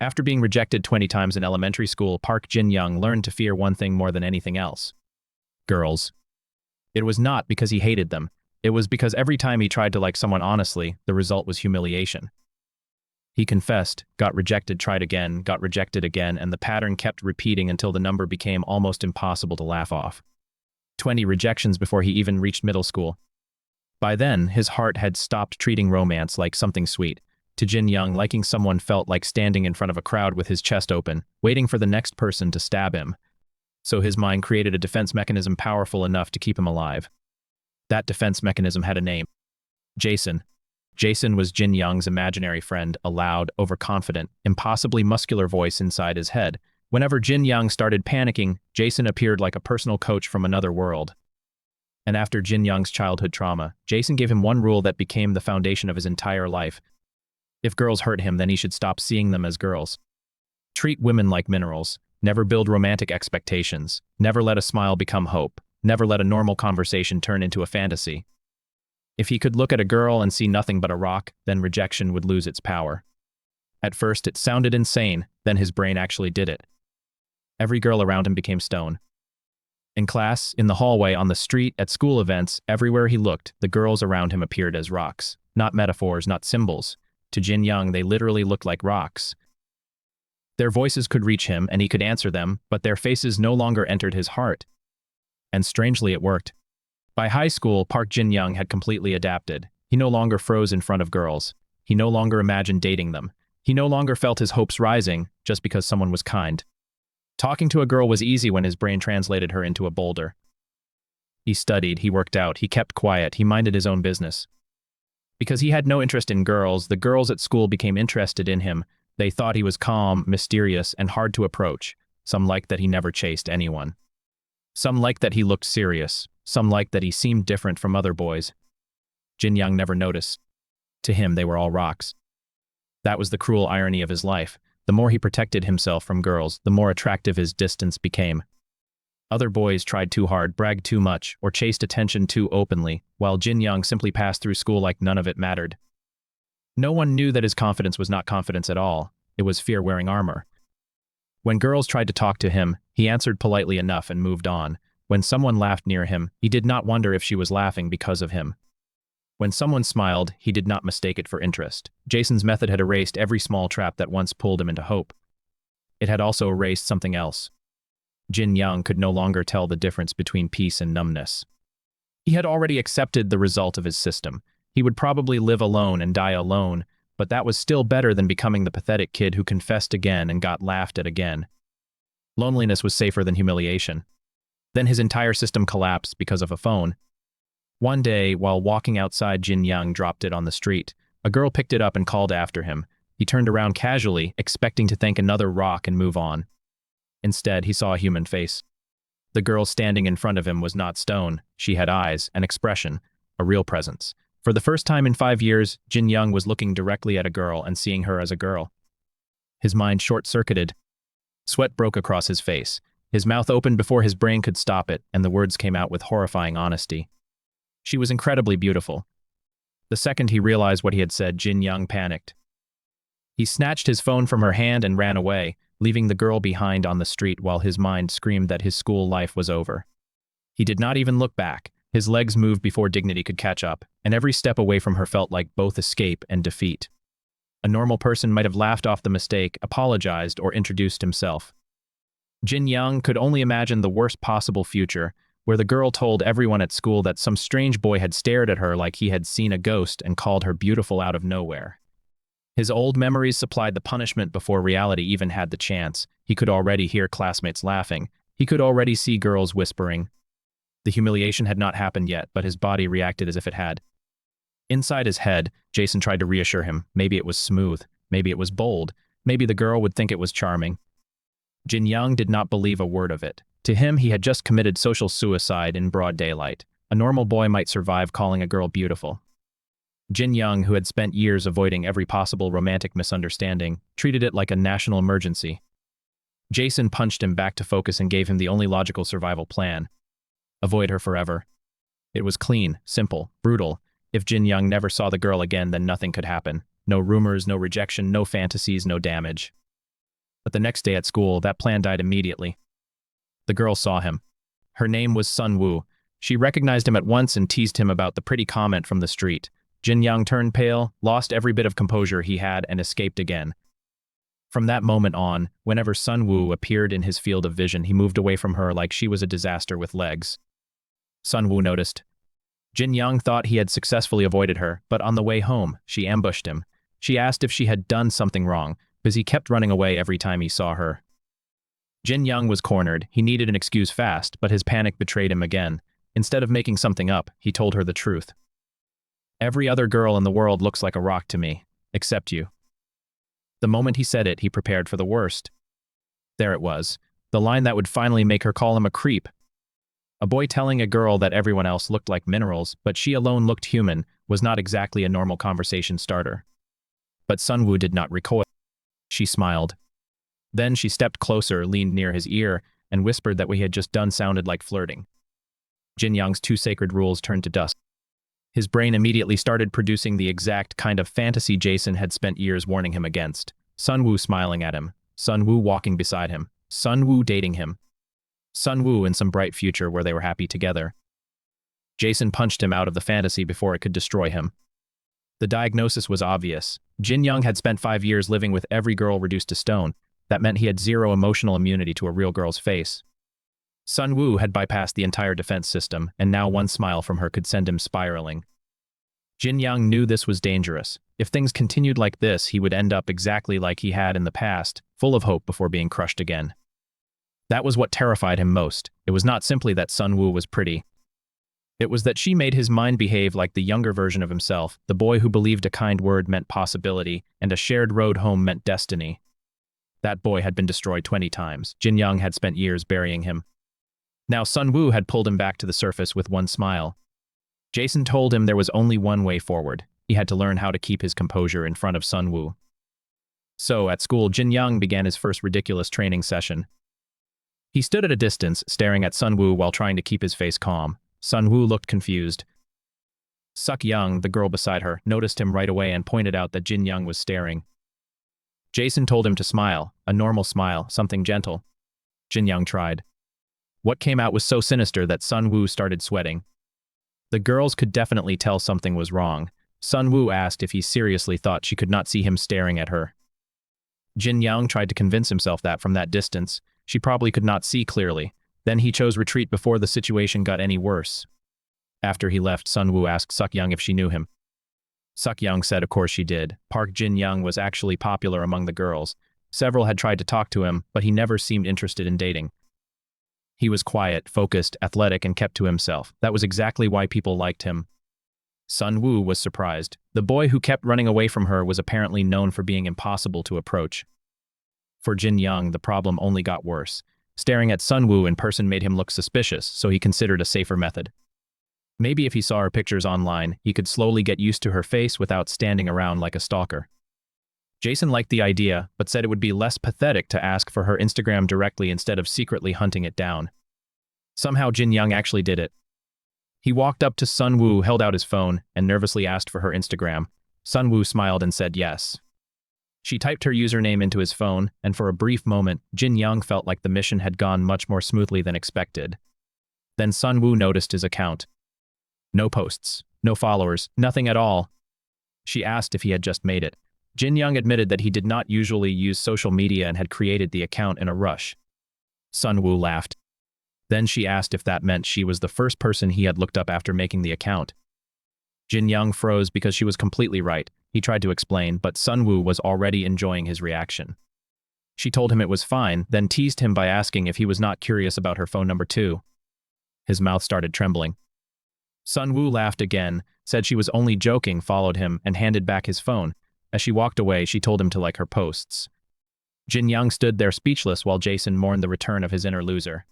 After being rejected 20 times in elementary school, Park Jin-young learned to fear one thing more than anything else: girls. It was not because he hated them. It was because every time he tried to like someone honestly, the result was humiliation. He confessed, got rejected, tried again, got rejected again, and the pattern kept repeating until the number became almost impossible to laugh off. 20 rejections before he even reached middle school. By then, his heart had stopped treating romance like something sweet. To Jin-young, liking someone felt like standing in front of a crowd with his chest open, waiting for the next person to stab him. So his mind created a defense mechanism powerful enough to keep him alive. That defense mechanism had a name: Jason. Jason was Jin-young's imaginary friend, a loud, overconfident, impossibly muscular voice inside his head. Whenever Jin-young started panicking, Jason appeared like a personal coach from another world. And after Jin-young's childhood trauma, Jason gave him one rule that became the foundation of his entire life. If girls hurt him, then he should stop seeing them as girls. Treat women like minerals. Never build romantic expectations. Never let a smile become hope. Never let a normal conversation turn into a fantasy. If he could look at a girl and see nothing but a rock, then rejection would lose its power. At first, it sounded insane, then his brain actually did it. Every girl around him became stone. In class, in the hallway, on the street, at school events, everywhere he looked, the girls around him appeared as rocks. Not metaphors, not symbols. To Jin-young, they literally looked like rocks. Their voices could reach him, and he could answer them, but their faces no longer entered his heart. And strangely, it worked. By high school, Park Jin-young had completely adapted. He no longer froze in front of girls. He no longer imagined dating them. He no longer felt his hopes rising just because someone was kind. Talking to a girl was easy when his brain translated her into a boulder. He studied, he worked out, he kept quiet, he minded his own business. Because he had no interest in girls, the girls at school became interested in him. They thought he was calm, mysterious, and hard to approach. Some liked that he never chased anyone. Some liked that he looked serious. Some liked that he seemed different from other boys. Jin-young never noticed. To him, they were all rocks. That was the cruel irony of his life. The more he protected himself from girls, the more attractive his distance became. Other boys tried too hard, bragged too much, or chased attention too openly, while Jin-young simply passed through school like none of it mattered. No one knew that his confidence was not confidence at all. It was fear wearing armor. When girls tried to talk to him, he answered politely enough and moved on. When someone laughed near him, he did not wonder if she was laughing because of him. When someone smiled, he did not mistake it for interest. Jason's method had erased every small trap that once pulled him into hope. It had also erased something else. Jin-young could no longer tell the difference between peace and numbness. He had already accepted the result of his system. He would probably live alone and die alone, but that was still better than becoming the pathetic kid who confessed again and got laughed at again. Loneliness was safer than humiliation. Then his entire system collapsed because of a phone. One day, while walking outside, Jin-young dropped it on the street. A girl picked it up and called after him. He turned around casually, expecting to thank another rock and move on. Instead, he saw a human face. The girl standing in front of him was not stone. She had eyes, an expression, a real presence. For the first time in 5 years, Jin-young was looking directly at a girl and seeing her as a girl. His mind short-circuited. Sweat broke across his face. His mouth opened before his brain could stop it, and the words came out with horrifying honesty. She was incredibly beautiful. The second he realized what he had said, Jin-young panicked. He snatched his phone from her hand and ran away, leaving the girl behind on the street while his mind screamed that his school life was over. He did not even look back. His legs moved before dignity could catch up, and every step away from her felt like both escape and defeat. A normal person might have laughed off the mistake, apologized, or introduced himself. Jin-young could only imagine the worst possible future, where the girl told everyone at school that some strange boy had stared at her like he had seen a ghost and called her beautiful out of nowhere. His old memories supplied the punishment before reality even had the chance. He could already hear classmates laughing. He could already see girls whispering. The humiliation had not happened yet, but his body reacted as if it had. Inside his head, Jason tried to reassure him. Maybe it was smooth. Maybe it was bold. Maybe the girl would think it was charming. Jin-young did not believe a word of it. To him, he had just committed social suicide in broad daylight. A normal boy might survive calling a girl beautiful. Jin-young, who had spent years avoiding every possible romantic misunderstanding, treated it like a national emergency. Jason punched him back to focus and gave him the only logical survival plan: avoid her forever. It was clean, simple, brutal. If Jin-young never saw the girl again, then nothing could happen. No rumors, no rejection, no fantasies, no damage. But the next day at school, that plan died immediately. The girl saw him. Her name was Sun Woo. She recognized him at once and teased him about the pretty comment from the street. Jin Young turned pale, lost every bit of composure he had, and escaped again. From that moment on, whenever Sun Woo appeared in his field of vision, he moved away from her like she was a disaster with legs. Sun Woo noticed. Jin Young thought he had successfully avoided her, but on the way home, she ambushed him. She asked if she had done something wrong, because he kept running away every time he saw her. Jin Young was cornered. He needed an excuse fast, but his panic betrayed him again. Instead of making something up, he told her the truth. Every other girl in the world looks like a rock to me, except you. The moment he said it, he prepared for the worst. There it was, the line that would finally make her call him a creep. A boy telling a girl that everyone else looked like minerals, but she alone looked human, was not exactly a normal conversation starter. But Sun Woo did not recoil. She smiled. Then she stepped closer, leaned near his ear, and whispered that what he had just done sounded like flirting. Jin Young's two sacred rules turned to dust. His brain immediately started producing the exact kind of fantasy Jason had spent years warning him against. Sun Woo smiling at him, Sun Woo walking beside him, Sun Woo dating him, Sun Woo in some bright future where they were happy together. Jason punched him out of the fantasy before it could destroy him. The diagnosis was obvious. Jin Young had spent 5 years living with every girl reduced to stone. That meant he had zero emotional immunity to a real girl's face. Sun Woo had bypassed the entire defense system, and now one smile from her could send him spiraling. Jin Young knew this was dangerous. If things continued like this, he would end up exactly like he had in the past, full of hope before being crushed again. That was what terrified him most. It was not simply that Sun Woo was pretty. It was that she made his mind behave like the younger version of himself, the boy who believed a kind word meant possibility, and a shared road home meant destiny. That boy had been destroyed 20 times. Jin Young had spent years burying him. Now Sun Woo had pulled him back to the surface with one smile. Jason told him there was only one way forward. He had to learn how to keep his composure in front of Sun Woo. So, at school, Jin Young began his first ridiculous training session. He stood at a distance, staring at Sun Woo while trying to keep his face calm. Sun Woo looked confused. Suk Young, the girl beside her, noticed him right away and pointed out that Jin Young was staring. Jason told him to smile, a normal smile, something gentle. Jin Young tried. What came out was so sinister that Sun Woo started sweating. The girls could definitely tell something was wrong. Sun Woo asked if he seriously thought she could not see him staring at her. Jin Young tried to convince himself that from that distance, she probably could not see clearly. Then he chose retreat before the situation got any worse. After he left, Sun Woo asked Suk Young if she knew him. Suk Young said of course she did. Park Jin Young was actually popular among the girls. Several had tried to talk to him, but he never seemed interested in dating. He was quiet, focused, athletic, and kept to himself. That was exactly why people liked him. Sun Woo was surprised. The boy who kept running away from her was apparently known for being impossible to approach. For Jin Young, the problem only got worse. Staring at Sun Woo in person made him look suspicious, so he considered a safer method. Maybe if he saw her pictures online, he could slowly get used to her face without standing around like a stalker. Jason liked the idea, but said it would be less pathetic to ask for her Instagram directly instead of secretly hunting it down. Somehow Jin Young actually did it. He walked up to Sun Woo, held out his phone, and nervously asked for her Instagram. Sun Woo smiled and said yes. She typed her username into his phone, and for a brief moment, Jin Young felt like the mission had gone much more smoothly than expected. Then Sun Woo noticed his account. No posts, no followers, nothing at all. She asked if he had just made it. Jin Young admitted that he did not usually use social media and had created the account in a rush. Sun Woo laughed. Then she asked if that meant she was the first person he had looked up after making the account. Jin Young froze because she was completely right. He tried to explain, but Sun Woo was already enjoying his reaction. She told him it was fine, then teased him by asking if he was not curious about her phone number too. His mouth started trembling. Sun Woo laughed again, said she was only joking, followed him, and handed back his phone. As she walked away, she told him to like her posts. Jin Young stood there speechless while Jason mourned the return of his inner loser.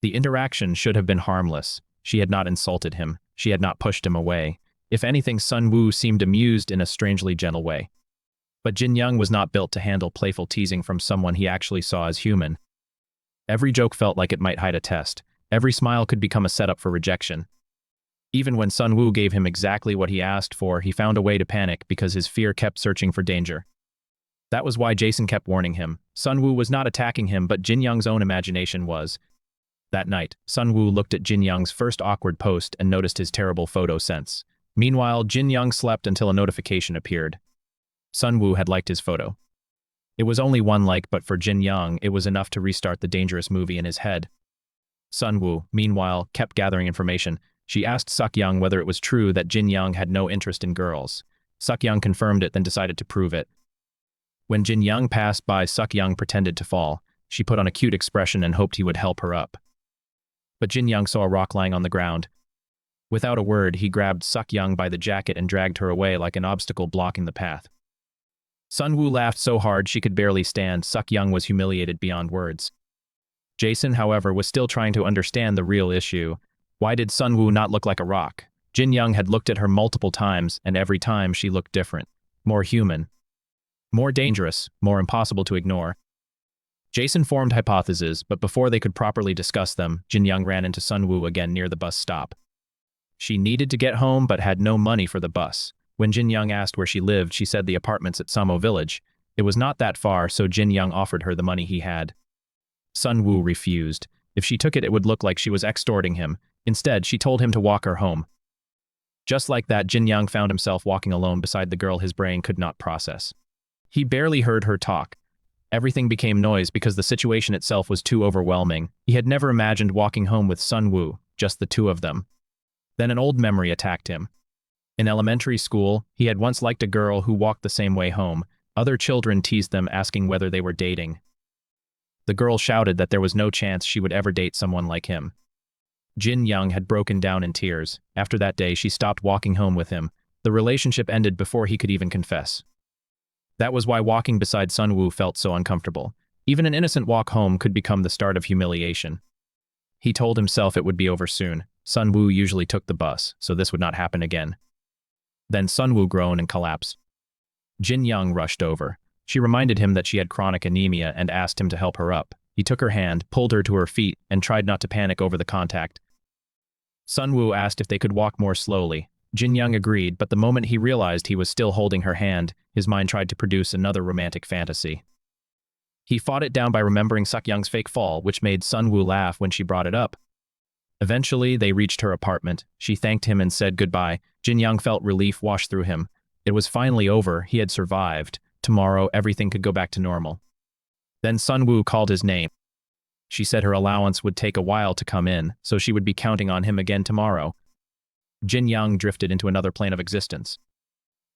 The interaction should have been harmless. She had not insulted him. She had not pushed him away. If anything, Sun Woo seemed amused in a strangely gentle way. But Jin Young was not built to handle playful teasing from someone he actually saw as human. Every joke felt like it might hide a test. Every smile could become a setup for rejection. Even when Sun Woo gave him exactly what he asked for, he found a way to panic because his fear kept searching for danger. That was why Jason kept warning him. Sunwoo was not attacking him, but Jin Young's own imagination was. That night, Sunwoo looked at Jin Young's first awkward post and noticed his terrible photo sense. Meanwhile, Jin Young slept until a notification appeared. Sunwoo had liked his photo. It was only one like, but for Jin Young, it was enough to restart the dangerous movie in his head. Sunwoo, meanwhile, kept gathering information. She asked Suk-young whether it was true that Jin Young had no interest in girls. Suk-young confirmed it, then decided to prove it. When Jin Young passed by, Suk-young pretended to fall. She put on a cute expression and hoped he would help her up. But Jin Young saw a rock lying on the ground. Without a word, he grabbed Suk-young by the jacket and dragged her away like an obstacle blocking the path. Sunwoo laughed so hard she could barely stand. Suk-young was humiliated beyond words. Jason, however, was still trying to understand the real issue. Why did Sunwoo not look like a rock? Jin Young had looked at her multiple times, and every time she looked different. More human. More dangerous, more impossible to ignore. Jason formed hypotheses, but before they could properly discuss them, Jin Young ran into Sunwoo again near the bus stop. She needed to get home but had no money for the bus. When Jin Young asked where she lived, she said the apartments at Samo Village. It was not that far, so Jin Young offered her the money he had. Sunwoo refused. If she took it, it would look like she was extorting him. Instead, she told him to walk her home. Just like that, Jin Young found himself walking alone beside the girl his brain could not process. He barely heard her talk. Everything became noise because the situation itself was too overwhelming. He had never imagined walking home with Sunwoo, just the two of them. Then an old memory attacked him. In elementary school, he had once liked a girl who walked the same way home. Other children teased them, asking whether they were dating. The girl shouted that there was no chance she would ever date someone like him. Jin Young had broken down in tears. After that day, she stopped walking home with him. The relationship ended before he could even confess. That was why walking beside Sunwoo felt so uncomfortable. Even an innocent walk home could become the start of humiliation. He told himself it would be over soon. Sunwoo usually took the bus, so this would not happen again. Then Sunwoo groaned and collapsed. Jin Young rushed over. She reminded him that she had chronic anemia and asked him to help her up. He took her hand, pulled her to her feet, and tried not to panic over the contact. Sunwoo asked if they could walk more slowly. Jin Young agreed, but the moment he realized he was still holding her hand, his mind tried to produce another romantic fantasy. He fought it down by remembering Suk-young's fake fall, which made Sunwoo laugh when she brought it up. Eventually, they reached her apartment. She thanked him and said goodbye. Jin Young felt relief wash through him. It was finally over. He had survived. Tomorrow, everything could go back to normal. Then Sunwoo called his name. She said her allowance would take a while to come in, so she would be counting on him again tomorrow. Jin Young drifted into another plane of existence.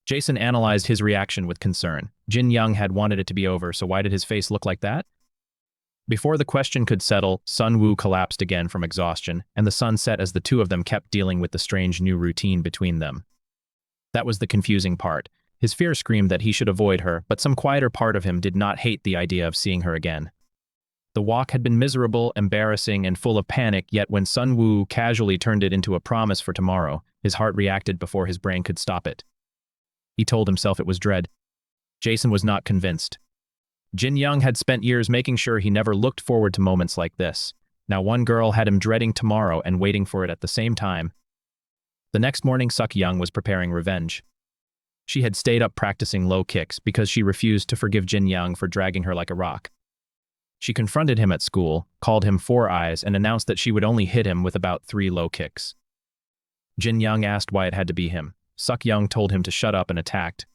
Jason analyzed his reaction with concern. Jin Young had wanted it to be over, so why did his face look like that? Before the question could settle, Sunwoo collapsed again from exhaustion, and the sun set as the two of them kept dealing with the strange new routine between them. That was the confusing part. His fear screamed that he should avoid her, but some quieter part of him did not hate the idea of seeing her again. The walk had been miserable, embarrassing, and full of panic, yet when Sunwoo casually turned it into a promise for tomorrow, his heart reacted before his brain could stop it. He told himself it was dread. Jason was not convinced. Jin Young had spent years making sure he never looked forward to moments like this. Now one girl had him dreading tomorrow and waiting for it at the same time. The next morning, Suk-young was preparing revenge. She had stayed up practicing low kicks because she refused to forgive Jin Young for dragging her like a rock. She confronted him at school, called him Four Eyes, and announced that she would only hit him with about 3 low kicks. Jin Young asked why it had to be him. Suk-young told him to shut up and attacked.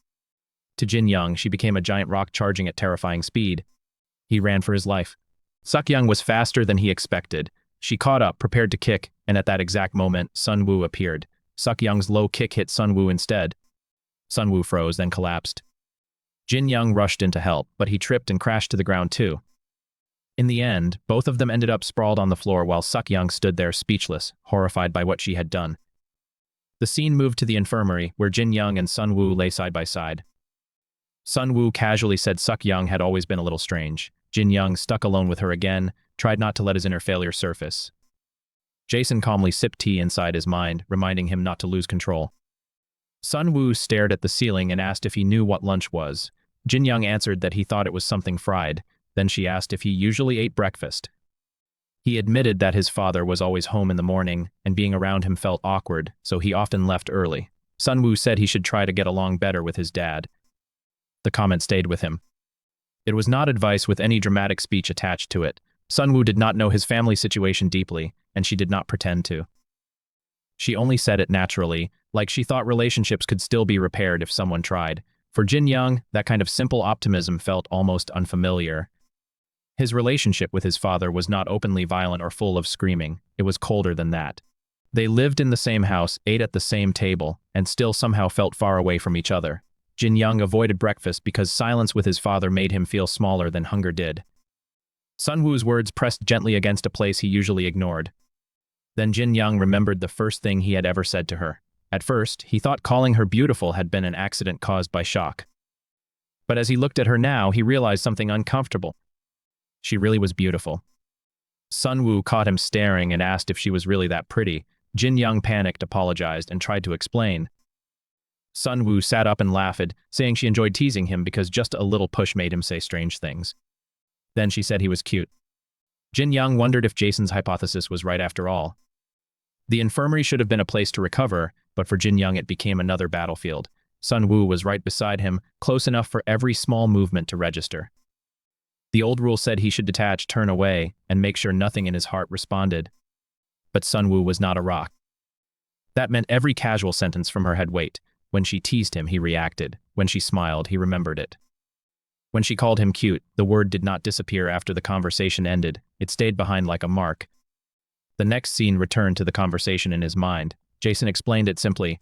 To Jin Young, she became a giant rock charging at terrifying speed. He ran for his life. Suk-young was faster than he expected. She caught up, prepared to kick, and at that exact moment, Sunwoo appeared. Suk-young's low kick hit Sunwoo instead. Sunwoo froze, then collapsed. Jin Young rushed in to help, but he tripped and crashed to the ground too. In the end, both of them ended up sprawled on the floor while Suk-young stood there speechless, horrified by what she had done. The scene moved to the infirmary, where Jin Young and Sunwoo lay side by side. Sunwoo casually said Suk-young had always been a little strange. Jin Young, stuck alone with her again, tried not to let his inner failure surface. Jason calmly sipped tea inside his mind, reminding him not to lose control. Sunwoo stared at the ceiling and asked if he knew what lunch was. Jin Young answered that he thought it was something fried. Then she asked if he usually ate breakfast. He admitted that his father was always home in the morning, and being around him felt awkward, so he often left early. Sunwoo said he should try to get along better with his dad. The comment stayed with him. It was not advice with any dramatic speech attached to it. Sunwoo did not know his family situation deeply, and she did not pretend to. She only said it naturally, like she thought relationships could still be repaired if someone tried. For Jin Young, that kind of simple optimism felt almost unfamiliar. His relationship with his father was not openly violent or full of screaming. It was colder than that. They lived in the same house, ate at the same table, and still somehow felt far away from each other. Jin Young avoided breakfast because silence with his father made him feel smaller than hunger did. Sunwoo's words pressed gently against a place he usually ignored. Then Jin Young remembered the first thing he had ever said to her. At first, he thought calling her beautiful had been an accident caused by shock. But as he looked at her now, he realized something uncomfortable. She really was beautiful. Sunwoo caught him staring and asked if she was really that pretty. Jin Young panicked, apologized, and tried to explain. Sunwoo sat up and laughed, saying she enjoyed teasing him because just a little push made him say strange things. Then she said he was cute. Jin Young wondered if Jason's hypothesis was right after all. The infirmary should have been a place to recover, but for Jin Young it became another battlefield. Sunwoo was right beside him, close enough for every small movement to register. The old rule said he should detach, turn away, and make sure nothing in his heart responded. But Sunwoo was not a rock. That meant every casual sentence from her had weight. When she teased him, he reacted. When she smiled, he remembered it. When she called him cute, the word did not disappear after the conversation ended. It stayed behind like a mark. The next scene returned to the conversation in his mind. Jason explained it simply.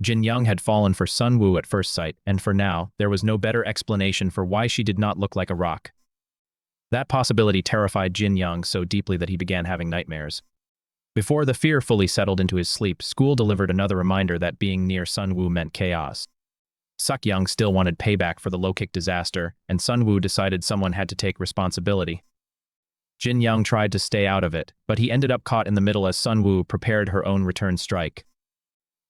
Jin Young had fallen for Sunwoo at first sight, and for now, there was no better explanation for why she did not look like a rock. That possibility terrified Jin Young so deeply that he began having nightmares. Before the fear fully settled into his sleep, school delivered another reminder that being near Sunwoo meant chaos. Suk-young still wanted payback for the low-kick disaster, and Sunwoo decided someone had to take responsibility. Jin Young tried to stay out of it, but he ended up caught in the middle as Sunwoo prepared her own return strike.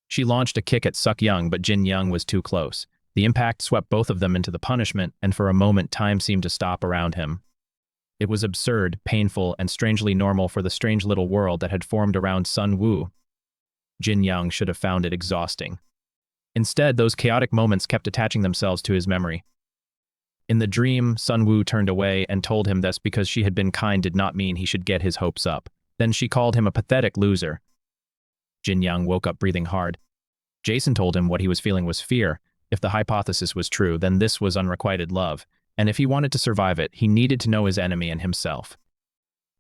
She launched a kick at Suk-young, but Jin Young was too close. The impact swept both of them into the punishment, and for a moment time seemed to stop around him. It was absurd, painful, and strangely normal for the strange little world that had formed around Sunwoo. Jin Young should have found it exhausting. Instead, those chaotic moments kept attaching themselves to his memory. In the dream, Sunwoo turned away and told him this because she had been kind did not mean he should get his hopes up. Then she called him a pathetic loser. Jin Young woke up breathing hard. Jason told him what he was feeling was fear. If the hypothesis was true, then this was unrequited love. And if he wanted to survive it, he needed to know his enemy and himself.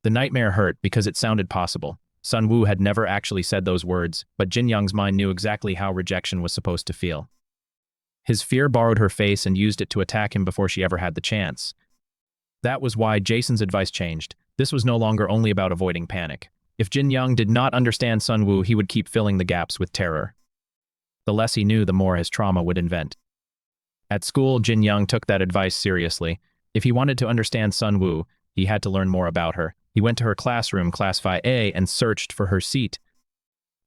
The nightmare hurt because it sounded possible. Sunwoo had never actually said those words, but Jin Young's mind knew exactly how rejection was supposed to feel. His fear borrowed her face and used it to attack him before she ever had the chance. That was why Jason's advice changed. This was no longer only about avoiding panic. If Jin Young did not understand Sunwoo, he would keep filling the gaps with terror. The less he knew, the more his trauma would invent. At school, Jin Young took that advice seriously. If he wanted to understand Sunwoo, he had to learn more about her. He went to her classroom, Class 5A, and searched for her seat.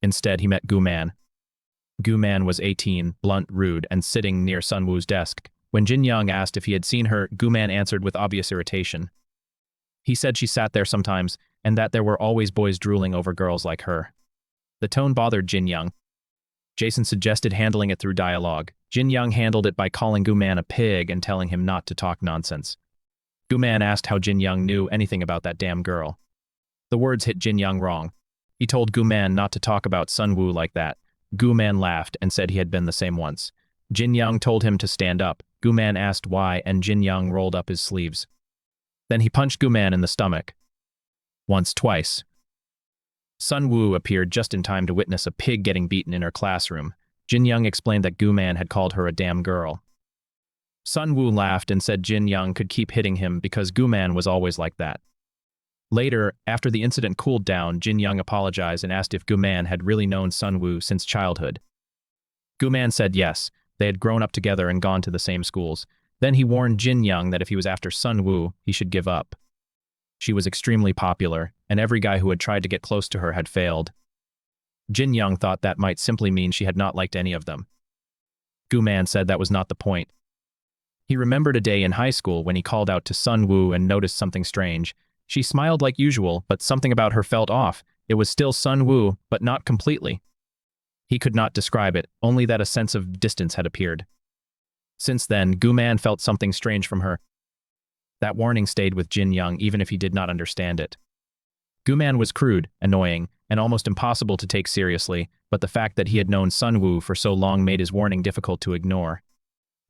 Instead, he met Gu-man. Gu-man was 18, blunt, rude, and sitting near Sunwoo's desk. When Jin Young asked if he had seen her, Gu-man answered with obvious irritation. He said she sat there sometimes, and that there were always boys drooling over girls like her. The tone bothered Jin Young. Jason suggested handling it through dialogue. Jin Young handled it by calling Gu-man a pig and telling him not to talk nonsense. Gu-man asked how Jin Young knew anything about that damn girl. The words hit Jin Young wrong. He told Gu-man not to talk about Sunwoo like that. Gu-man laughed and said he had been the same once. Jin Young told him to stand up. Gu-man asked why, and Jin Young rolled up his sleeves. Then he punched Gu-man in the stomach. Once, twice. Sunwoo appeared just in time to witness a pig getting beaten in her classroom. Jin Young explained that Gu-man had called her a damn girl. Sunwoo laughed and said Jin Young could keep hitting him because Gu-man was always like that. Later, after the incident cooled down, Jin Young apologized and asked if Gu-man had really known Sunwoo since childhood. Gu-man said yes, they had grown up together and gone to the same schools. Then he warned Jin Young that if he was after Sunwoo, he should give up. She was extremely popular, and every guy who had tried to get close to her had failed. Jin Young thought that might simply mean she had not liked any of them. Gu-man said that was not the point. He remembered a day in high school when he called out to Sunwoo and noticed something strange. She smiled like usual, but something about her felt off. It was still Sunwoo, but not completely. He could not describe it, only that a sense of distance had appeared. Since then, Gu-man felt something strange from her. That warning stayed with Jin Young even if he did not understand it. Guman was crude, annoying, and almost impossible to take seriously, but the fact that he had known Sunwoo for so long made his warning difficult to ignore.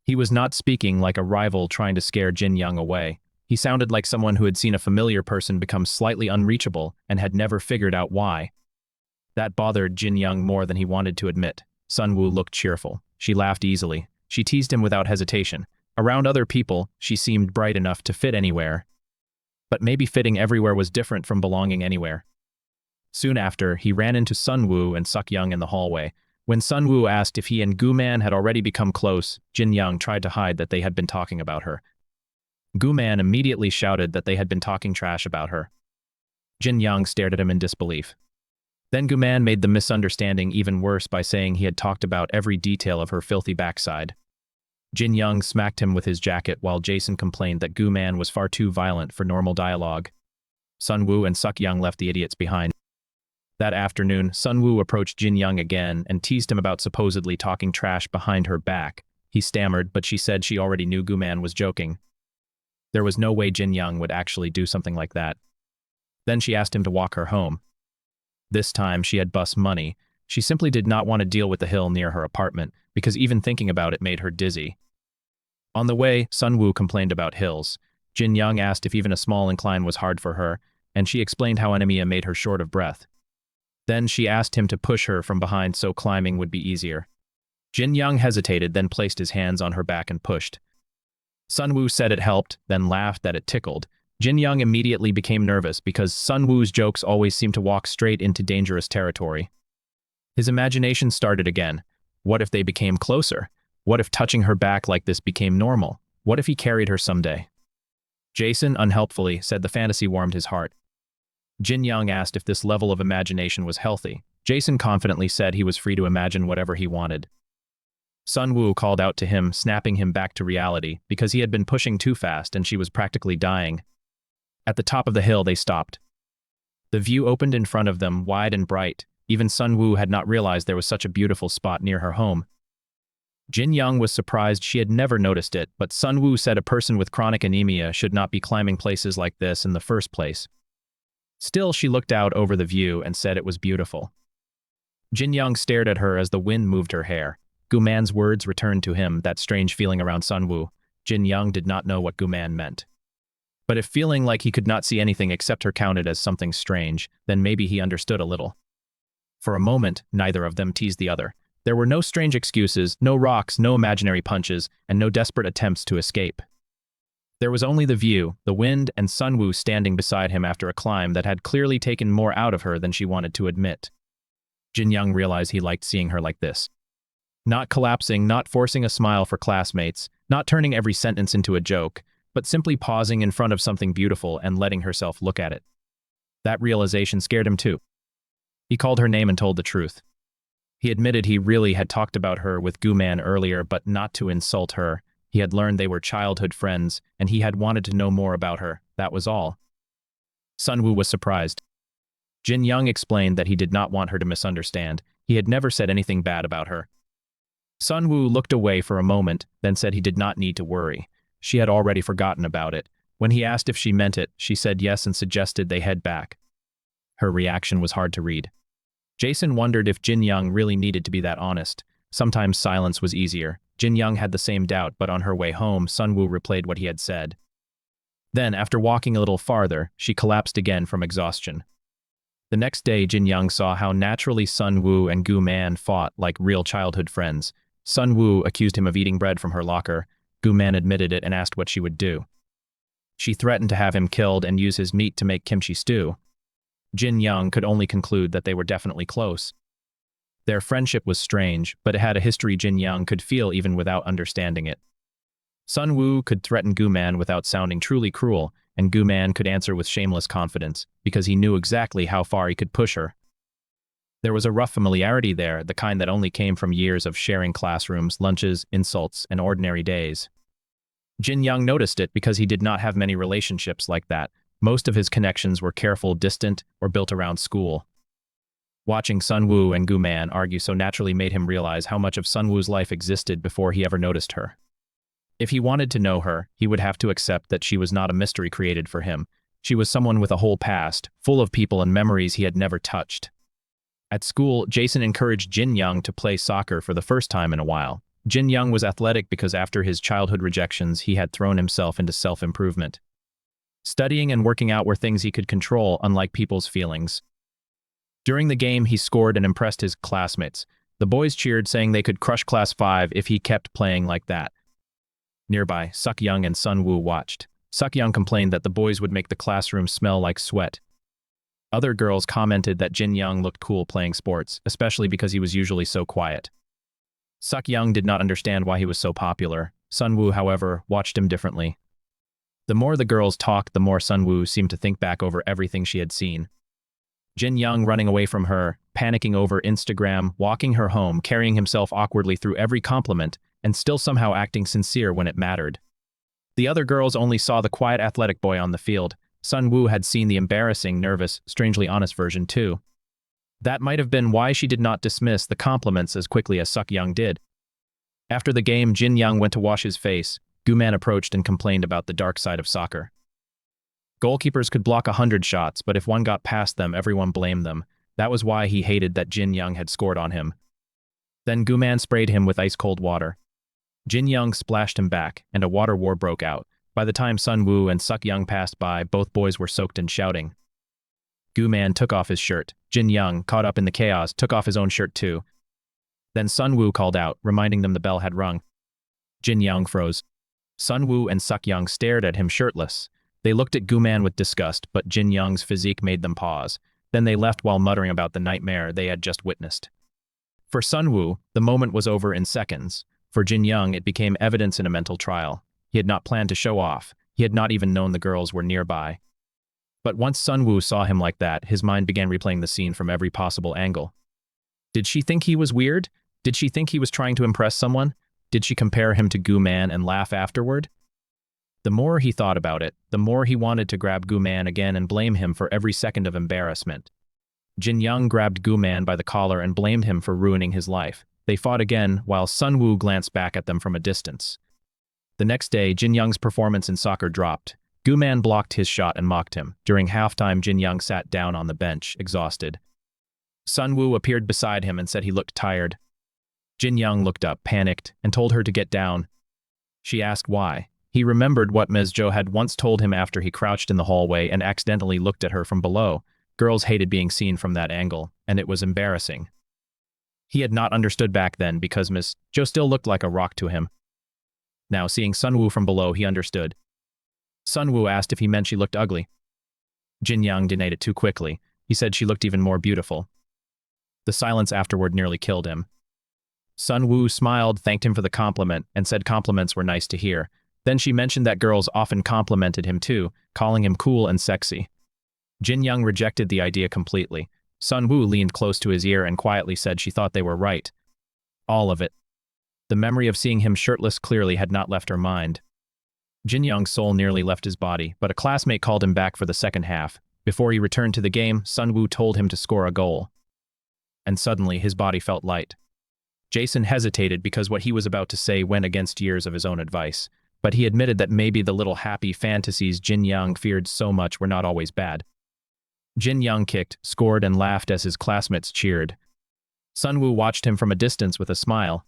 He was not speaking like a rival trying to scare Jin Young away. He sounded like someone who had seen a familiar person become slightly unreachable and had never figured out why. That bothered Jin Young more than he wanted to admit. Sunwoo looked cheerful. She laughed easily. She teased him without hesitation. Around other people, she seemed bright enough to fit anywhere. But maybe fitting everywhere was different from belonging anywhere. Soon after, he ran into Sunwoo and Suk-young in the hallway. When Sunwoo asked if he and Guman had already become close, Jin Young tried to hide that they had been talking about her. Guman immediately shouted that they had been talking trash about her. Jin Young stared at him in disbelief. Then Guman made the misunderstanding even worse by saying he had talked about every detail of her filthy backside. Jin Young smacked him with his jacket while Jason complained that Guman was far too violent for normal dialogue. Sunwoo and Suk-young left the idiots behind. That afternoon, Sunwoo approached Jin Young again and teased him about supposedly talking trash behind her back. He stammered, but she said she already knew Guman was joking. There was no way Jin Young would actually do something like that. Then she asked him to walk her home. This time, she had bus money. She simply did not want to deal with the hill near her apartment, because even thinking about it made her dizzy. On the way, Sunwoo complained about hills. Jin Young asked if even a small incline was hard for her, and she explained how anemia made her short of breath. Then she asked him to push her from behind so climbing would be easier. Jin Young hesitated, then placed his hands on her back and pushed. Sunwoo said it helped, then laughed that it tickled. Jin Young immediately became nervous because Sunwoo's jokes always seemed to walk straight into dangerous territory. His imagination started again. What if they became closer? What if touching her back like this became normal? What if he carried her someday? Jason, unhelpfully, said the fantasy warmed his heart. Jin Young asked if this level of imagination was healthy. Jason confidently said he was free to imagine whatever he wanted. Sunwoo called out to him, snapping him back to reality, because he had been pushing too fast and she was practically dying. At the top of the hill, they stopped. The view opened in front of them, wide and bright. Even Sunwoo had not realized there was such a beautiful spot near her home. Jin Young was surprised she had never noticed it, but Sunwoo said a person with chronic anemia should not be climbing places like this in the first place. Still, she looked out over the view and said it was beautiful. Jin Young stared at her as the wind moved her hair. Guman's words returned to him, that strange feeling around Sunwoo. Jin Young did not know what Guman meant. But if feeling like he could not see anything except her counted as something strange, then maybe he understood a little. For a moment, neither of them teased the other. There were no strange excuses, no rocks, no imaginary punches, and no desperate attempts to escape. There was only the view, the wind, and Sunwoo standing beside him after a climb that had clearly taken more out of her than she wanted to admit. Jin Young realized he liked seeing her like this. Not collapsing, not forcing a smile for classmates, not turning every sentence into a joke, but simply pausing in front of something beautiful and letting herself look at it. That realization scared him too. He called her name and told the truth. He admitted he really had talked about her with Guman earlier, but not to insult her. He had learned they were childhood friends, and he had wanted to know more about her. That was all. Sunwoo was surprised. Jin Young explained that he did not want her to misunderstand. He had never said anything bad about her. Sunwoo looked away for a moment, then said he did not need to worry. She had already forgotten about it. When he asked if she meant it, she said yes and suggested they head back. Her reaction was hard to read. Jason wondered if Jin Young really needed to be that honest. Sometimes silence was easier. Jin Young had the same doubt, but on her way home, Sunwoo replayed what he had said. Then, after walking a little farther, she collapsed again from exhaustion. The next day, Jin Young saw how naturally Sunwoo and Guman fought like real childhood friends. Sunwoo accused him of eating bread from her locker. Guman admitted it and asked what she would do. She threatened to have him killed and use his meat to make kimchi stew. Jin Young could only conclude that they were definitely close. Their friendship was strange, but it had a history Jin Young could feel even without understanding it. Sunwoo could threaten Guman without sounding truly cruel, and Guman could answer with shameless confidence, because he knew exactly how far he could push her. There was a rough familiarity there, the kind that only came from years of sharing classrooms, lunches, insults, and ordinary days. Jin Young noticed it because he did not have many relationships like that. Most of his connections were careful, distant, or built around school. Watching Sunwoo and Guman argue so naturally made him realize how much of Sunwoo's life existed before he ever noticed her. If he wanted to know her, he would have to accept that she was not a mystery created for him. She was someone with a whole past, full of people and memories he had never touched. At school, Jason encouraged Jin Young to play soccer for the first time in a while. Jin Young was athletic because after his childhood rejections, he had thrown himself into self-improvement. Studying and working out were things he could control, unlike people's feelings. During the game, he scored and impressed his classmates. The boys cheered, saying they could crush Class 5 if he kept playing like that. Nearby, Suk-young and Sun-woo watched. Suk-young complained that the boys would make the classroom smell like sweat. Other girls commented that Jin Young looked cool playing sports, especially because he was usually so quiet. Suk-young did not understand why he was so popular. Sun-woo, however, watched him differently. The more the girls talked, the more Sun-woo seemed to think back over everything she had seen. Jin Young running away from her, panicking over Instagram, walking her home, carrying himself awkwardly through every compliment, and still somehow acting sincere when it mattered. The other girls only saw the quiet athletic boy on the field. Sun-woo had seen the embarrassing, nervous, strangely honest version too. That might have been why she did not dismiss the compliments as quickly as Suk-young did. After the game, Jin Young went to wash his face. Gu-man approached and complained about the dark side of soccer. Goalkeepers could block 100 shots, but if one got past them, everyone blamed them. That was why he hated that Jin Young had scored on him. Then Gu-man sprayed him with ice-cold water. Jin Young splashed him back, and a water war broke out. By the time Sun-woo and Suk-young passed by, both boys were soaked and shouting. Gu-man took off his shirt. Jin Young, caught up in the chaos, took off his own shirt too. Then Sun-woo called out, reminding them the bell had rung. Jin Young froze. Sun-woo and Suk-young stared at him shirtless. They looked at Gu-man with disgust, but Jin Young's physique made them pause. Then they left while muttering about the nightmare they had just witnessed. For Sun-woo, the moment was over in seconds. For Jin Young, it became evidence in a mental trial. He had not planned to show off. He had not even known the girls were nearby. But once Sun-woo saw him like that, his mind began replaying the scene from every possible angle. Did she think he was weird? Did she think he was trying to impress someone? Did she compare him to Gu-man and laugh afterward? The more he thought about it, the more he wanted to grab Gu-man again and blame him for every second of embarrassment. Jin Young grabbed Gu-man by the collar and blamed him for ruining his life. They fought again, while Sun-woo glanced back at them from a distance. The next day, Jin Young's performance in soccer dropped. Gu-man blocked his shot and mocked him. During halftime, Jin Young sat down on the bench, exhausted. Sun-woo appeared beside him and said he looked tired. Jin Young looked up, panicked, and told her to get down. She asked why. He remembered what Ms. Jo had once told him after he crouched in the hallway and accidentally looked at her from below. Girls hated being seen from that angle, and it was embarrassing. He had not understood back then because Ms. Jo still looked like a rock to him. Now, seeing Sun-woo from below, he understood. Sun-woo asked if he meant she looked ugly. Jin Young denied it too quickly. He said she looked even more beautiful. The silence afterward nearly killed him. Sun-woo smiled, thanked him for the compliment, and said compliments were nice to hear. Then she mentioned that girls often complimented him too, calling him cool and sexy. Jin Young rejected the idea completely. Sun-woo leaned close to his ear and quietly said she thought they were right. All of it. The memory of seeing him shirtless clearly had not left her mind. Jin Young's soul nearly left his body, but a classmate called him back for the second half. Before he returned to the game, Sun-woo told him to score a goal. And suddenly, his body felt light. Jason hesitated because what he was about to say went against years of his own advice, but he admitted that maybe the little happy fantasies Jin Young feared so much were not always bad. Jin Young kicked, scored, and laughed as his classmates cheered. Sun-woo watched him from a distance with a smile.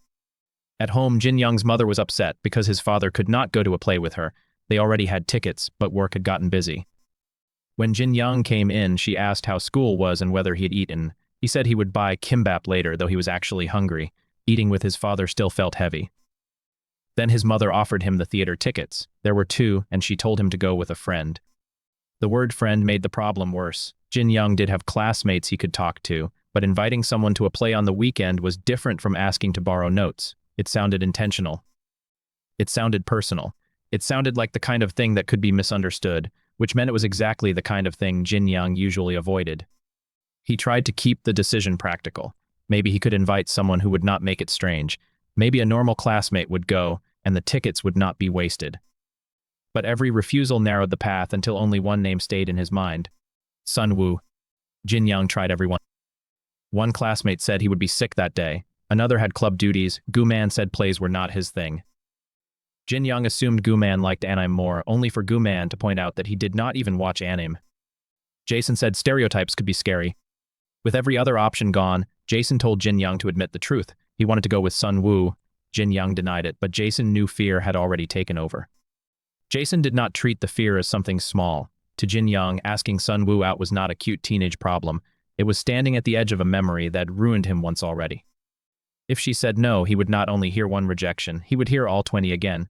At home, Jin Young's mother was upset because his father could not go to a play with her. They already had tickets, but work had gotten busy. When Jin Young came in, she asked how school was and whether he had eaten. He said he would buy kimbap later, though he was actually hungry. Eating with his father still felt heavy. Then his mother offered him the theater tickets. There were 2, and she told him to go with a friend. The word friend made the problem worse. Jin Young did have classmates he could talk to, but inviting someone to a play on the weekend was different from asking to borrow notes. It sounded intentional. It sounded personal. It sounded like the kind of thing that could be misunderstood, which meant it was exactly the kind of thing Jin Young usually avoided. He tried to keep the decision practical. Maybe he could invite someone who would not make it strange. Maybe a normal classmate would go, and the tickets would not be wasted. But every refusal narrowed the path until only one name stayed in his mind. Sun-woo. Jin Young tried everyone. One classmate said he would be sick that day. Another had club duties. Gu-man said plays were not his thing. Jin Young assumed Gu-man liked anime more, only for Gu-man to point out that he did not even watch anime. Jason said stereotypes could be scary. With every other option gone, Jason told Jin Young to admit the truth. He wanted to go with Sun Woo. Jin Young denied it, but Jason knew fear had already taken over. Jason did not treat the fear as something small. To Jin Young, asking Sun Woo out was not a cute teenage problem. It was standing at the edge of a memory that had ruined him once already. If she said no, he would not only hear one rejection, he would hear all 20 again.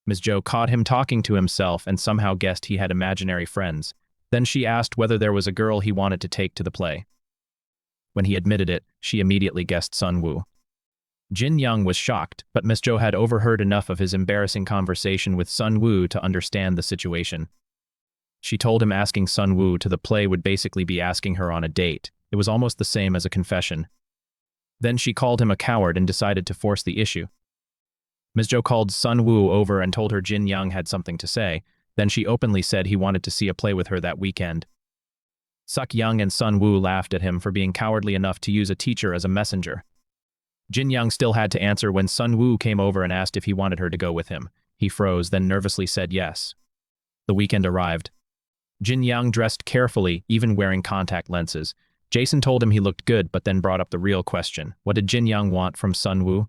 Ms. Jo caught him talking to himself and somehow guessed he had imaginary friends. Then she asked whether there was a girl he wanted to take to the play. When he admitted it, she immediately guessed Sun Woo. Jin Young was shocked, but Ms. Jo had overheard enough of his embarrassing conversation with Sun Woo to understand the situation. She told him asking Sun Woo to the play would basically be asking her on a date. It was almost the same as a confession. Then she called him a coward and decided to force the issue. Ms. Jo called Sun Woo over and told her Jin Young had something to say. Then she openly said he wanted to see a play with her that weekend. Suk Young and Sun Woo laughed at him for being cowardly enough to use a teacher as a messenger. Jin Young still had to answer when Sun Woo came over and asked if he wanted her to go with him. He froze, then nervously said yes. The weekend arrived. Jin Young dressed carefully, even wearing contact lenses. Jason told him he looked good, but then brought up the real question. What did Jin Young want from Sun Woo?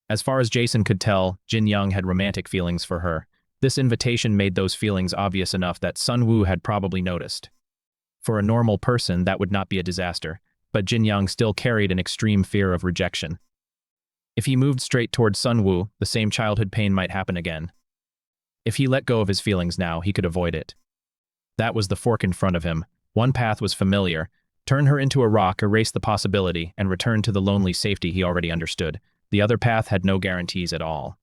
As far as Jason could tell, Jin Young had romantic feelings for her. This invitation made those feelings obvious enough that Sun Woo had probably noticed. For a normal person, that would not be a disaster, but Jin Young still carried an extreme fear of rejection. If he moved straight towards Sun Woo, the same childhood pain might happen again. If he let go of his feelings now, he could avoid it. That was the fork in front of him. One path was familiar. Turn her into a rock, erase the possibility, and return to the lonely safety he already understood. The other path had no guarantees at all.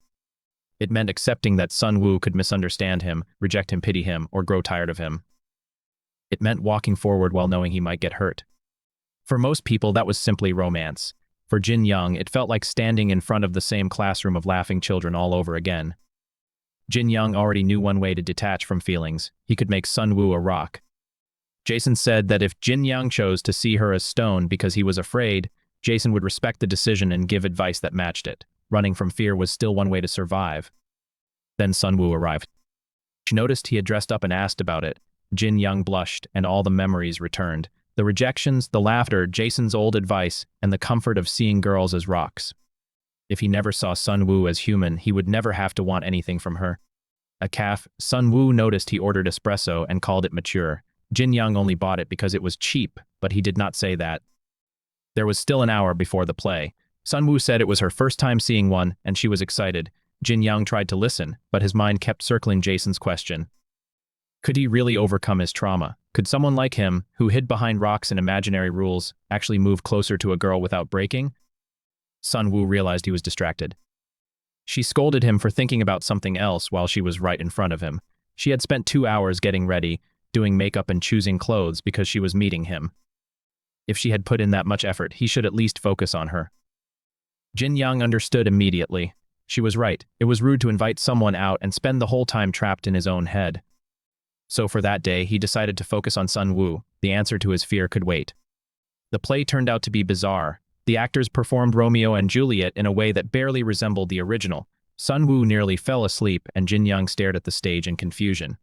It meant accepting that Sun Woo could misunderstand him, reject him, pity him, or grow tired of him. It meant walking forward while knowing he might get hurt. For most people, that was simply romance. For Jin Young, it felt like standing in front of the same classroom of laughing children all over again. Jin Young already knew one way to detach from feelings. He could make Sun Woo a rock. Jason said that if Jin Young chose to see her as stone because he was afraid, Jason would respect the decision and give advice that matched it. Running from fear was still one way to survive. Then Sun Woo arrived. She noticed he had dressed up and asked about it. Jin Young blushed, and all the memories returned. The rejections, the laughter, Jason's old advice, and the comfort of seeing girls as rocks. If he never saw Sun Woo as human, he would never have to want anything from her. A calf, Sun Woo noticed he ordered espresso and called it mature. Jin Young only bought it because it was cheap, but he did not say that. There was still an hour before the play. Sun Woo said it was her first time seeing one, and she was excited. Jin Young tried to listen, but his mind kept circling Jason's question. Could he really overcome his trauma? Could someone like him, who hid behind rocks and imaginary rules, actually move closer to a girl without breaking? Sun Woo realized he was distracted. She scolded him for thinking about something else while she was right in front of him. She had spent 2 hours getting ready, doing makeup and choosing clothes because she was meeting him. If she had put in that much effort, he should at least focus on her. Jin Young understood immediately. She was right. It was rude to invite someone out and spend the whole time trapped in his own head. So for that day, he decided to focus on Sun Woo. The answer to his fear could wait. The play turned out to be bizarre. The actors performed Romeo and Juliet in a way that barely resembled the original. Sun Woo nearly fell asleep, and Jin Young stared at the stage in confusion.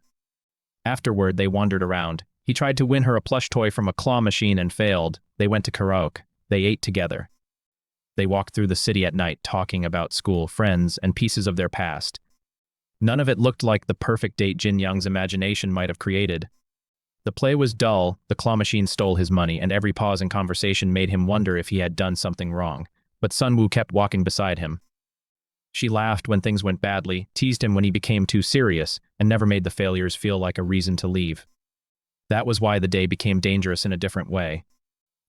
Afterward, they wandered around. He tried to win her a plush toy from a claw machine and failed. They went to karaoke. They ate together. They walked through the city at night, talking about school, friends, and pieces of their past. None of it looked like the perfect date Jin Young's imagination might have created. The play was dull, the claw machine stole his money, and every pause in conversation made him wonder if he had done something wrong. But Sun Woo kept walking beside him. She laughed when things went badly, teased him when he became too serious, and never made the failures feel like a reason to leave. That was why the day became dangerous in a different way.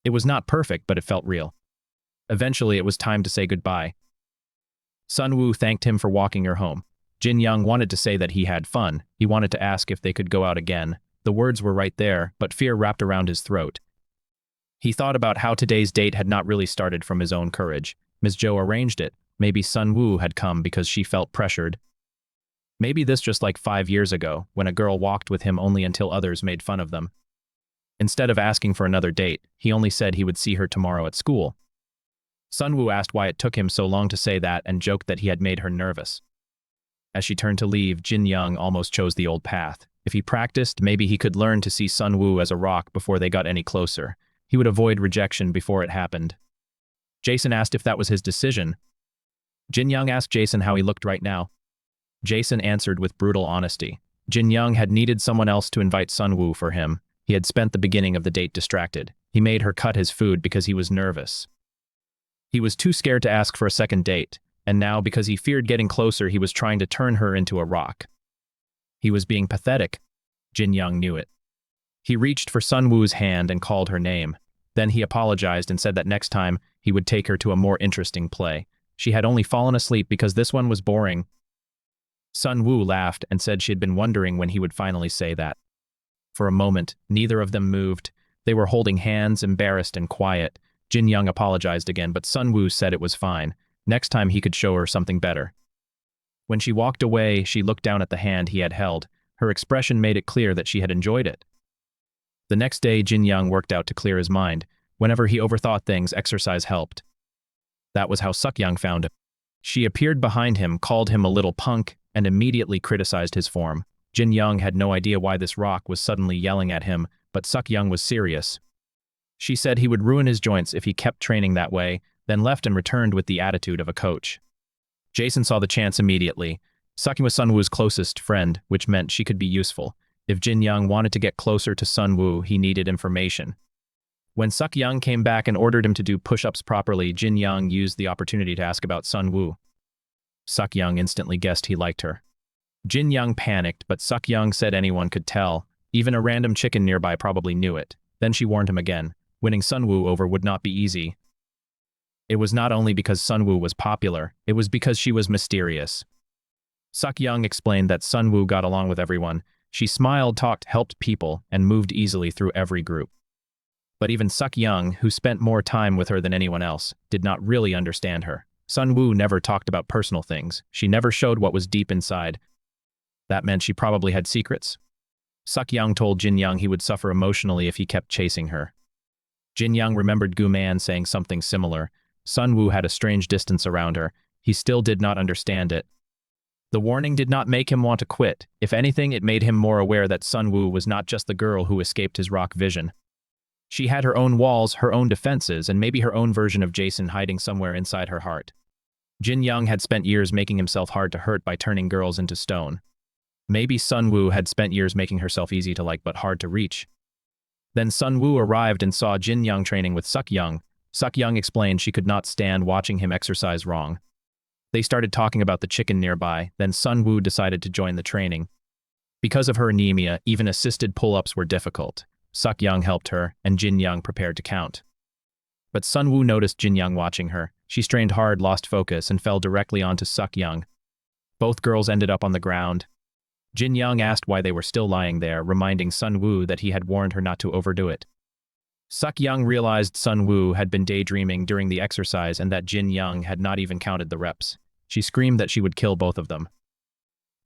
It was not perfect, but it felt real. Eventually, it was time to say goodbye. Sun Woo thanked him for walking her home. Jin Young wanted to say that he had fun. He wanted to ask if they could go out again. The words were right there, but fear wrapped around his throat. He thought about how today's date had not really started from his own courage. Ms. Jo arranged it. Maybe Sun Woo had come because she felt pressured. Maybe this just like 5 years ago, when a girl walked with him only until others made fun of them. Instead of asking for another date, he only said he would see her tomorrow at school. Sun Woo asked why it took him so long to say that and joked that he had made her nervous. As she turned to leave, Jin Young almost chose the old path. If he practiced, maybe he could learn to see Sun Woo as a rock before they got any closer. He would avoid rejection before it happened. Jason asked if that was his decision. Jin Young asked Jason how he looked right now. Jason answered with brutal honesty. Jin Young had needed someone else to invite Sun Woo for him. He had spent the beginning of the date distracted. He made her cut his food because he was nervous. He was too scared to ask for a second date, and now because he feared getting closer, he was trying to turn her into a rock. He was being pathetic. Jin Young knew it. He reached for Sun Woo's hand and called her name. Then he apologized and said that next time he would take her to a more interesting play. She had only fallen asleep because this one was boring. Sun Woo laughed and said she had been wondering when he would finally say that. For a moment, neither of them moved. They were holding hands, embarrassed and quiet. Jin Young apologized again, but Sun Woo said it was fine. Next time he could show her something better. When she walked away, she looked down at the hand he had held. Her expression made it clear that she had enjoyed it. The next day, Jin Young worked out to clear his mind. Whenever he overthought things, exercise helped. That was how Suk Young found him. She appeared behind him, called him a little punk, and immediately criticized his form. Jin Young had no idea why this rock was suddenly yelling at him, but Suk Young was serious. She said he would ruin his joints if he kept training that way, then left and returned with the attitude of a coach. Jason saw the chance immediately. Suk Young was Sun Woo's closest friend, which meant she could be useful. If Jin Young wanted to get closer to Sun Woo, he needed information. When Suk Young came back and ordered him to do push-ups properly, Jin Young used the opportunity to ask about Sun Woo. Suk Young instantly guessed he liked her. Jin Young panicked, but Suk Young said anyone could tell. Even a random chicken nearby probably knew it. Then she warned him again. Winning Sun Woo over would not be easy. It was not only because Sun Woo was popular, it was because she was mysterious. Suk Young explained that Sun Woo got along with everyone. She smiled, talked, helped people, and moved easily through every group. But even Suk Young, who spent more time with her than anyone else, did not really understand her. Sun Woo never talked about personal things. She never showed what was deep inside. That meant she probably had secrets. Suk Young told Jin Young he would suffer emotionally if he kept chasing her. Jin Young remembered Gu Man saying something similar. Sun Woo had a strange distance around her. He still did not understand it. The warning did not make him want to quit. If anything, it made him more aware that Sun Woo was not just the girl who escaped his rock vision. She had her own walls, her own defenses, and maybe her own version of Jason hiding somewhere inside her heart. Jin Young had spent years making himself hard to hurt by turning girls into stone. Maybe Sun Woo had spent years making herself easy to like but hard to reach. Then Sun Woo arrived and saw Jin Young training with Suk Young. Suk Young explained she could not stand watching him exercise wrong. They started talking about the chicken nearby, then Sun Woo decided to join the training. Because of her anemia, even assisted pull-ups were difficult. Suk Young helped her, and Jin Young prepared to count. But Sun Woo noticed Jin Young watching her. She strained hard, lost focus, and fell directly onto Suk Young. Both girls ended up on the ground. Jin Young asked why they were still lying there, reminding Sun Woo that he had warned her not to overdo it. Suk Young realized Sun Woo had been daydreaming during the exercise and that Jin Young had not even counted the reps. She screamed that she would kill both of them.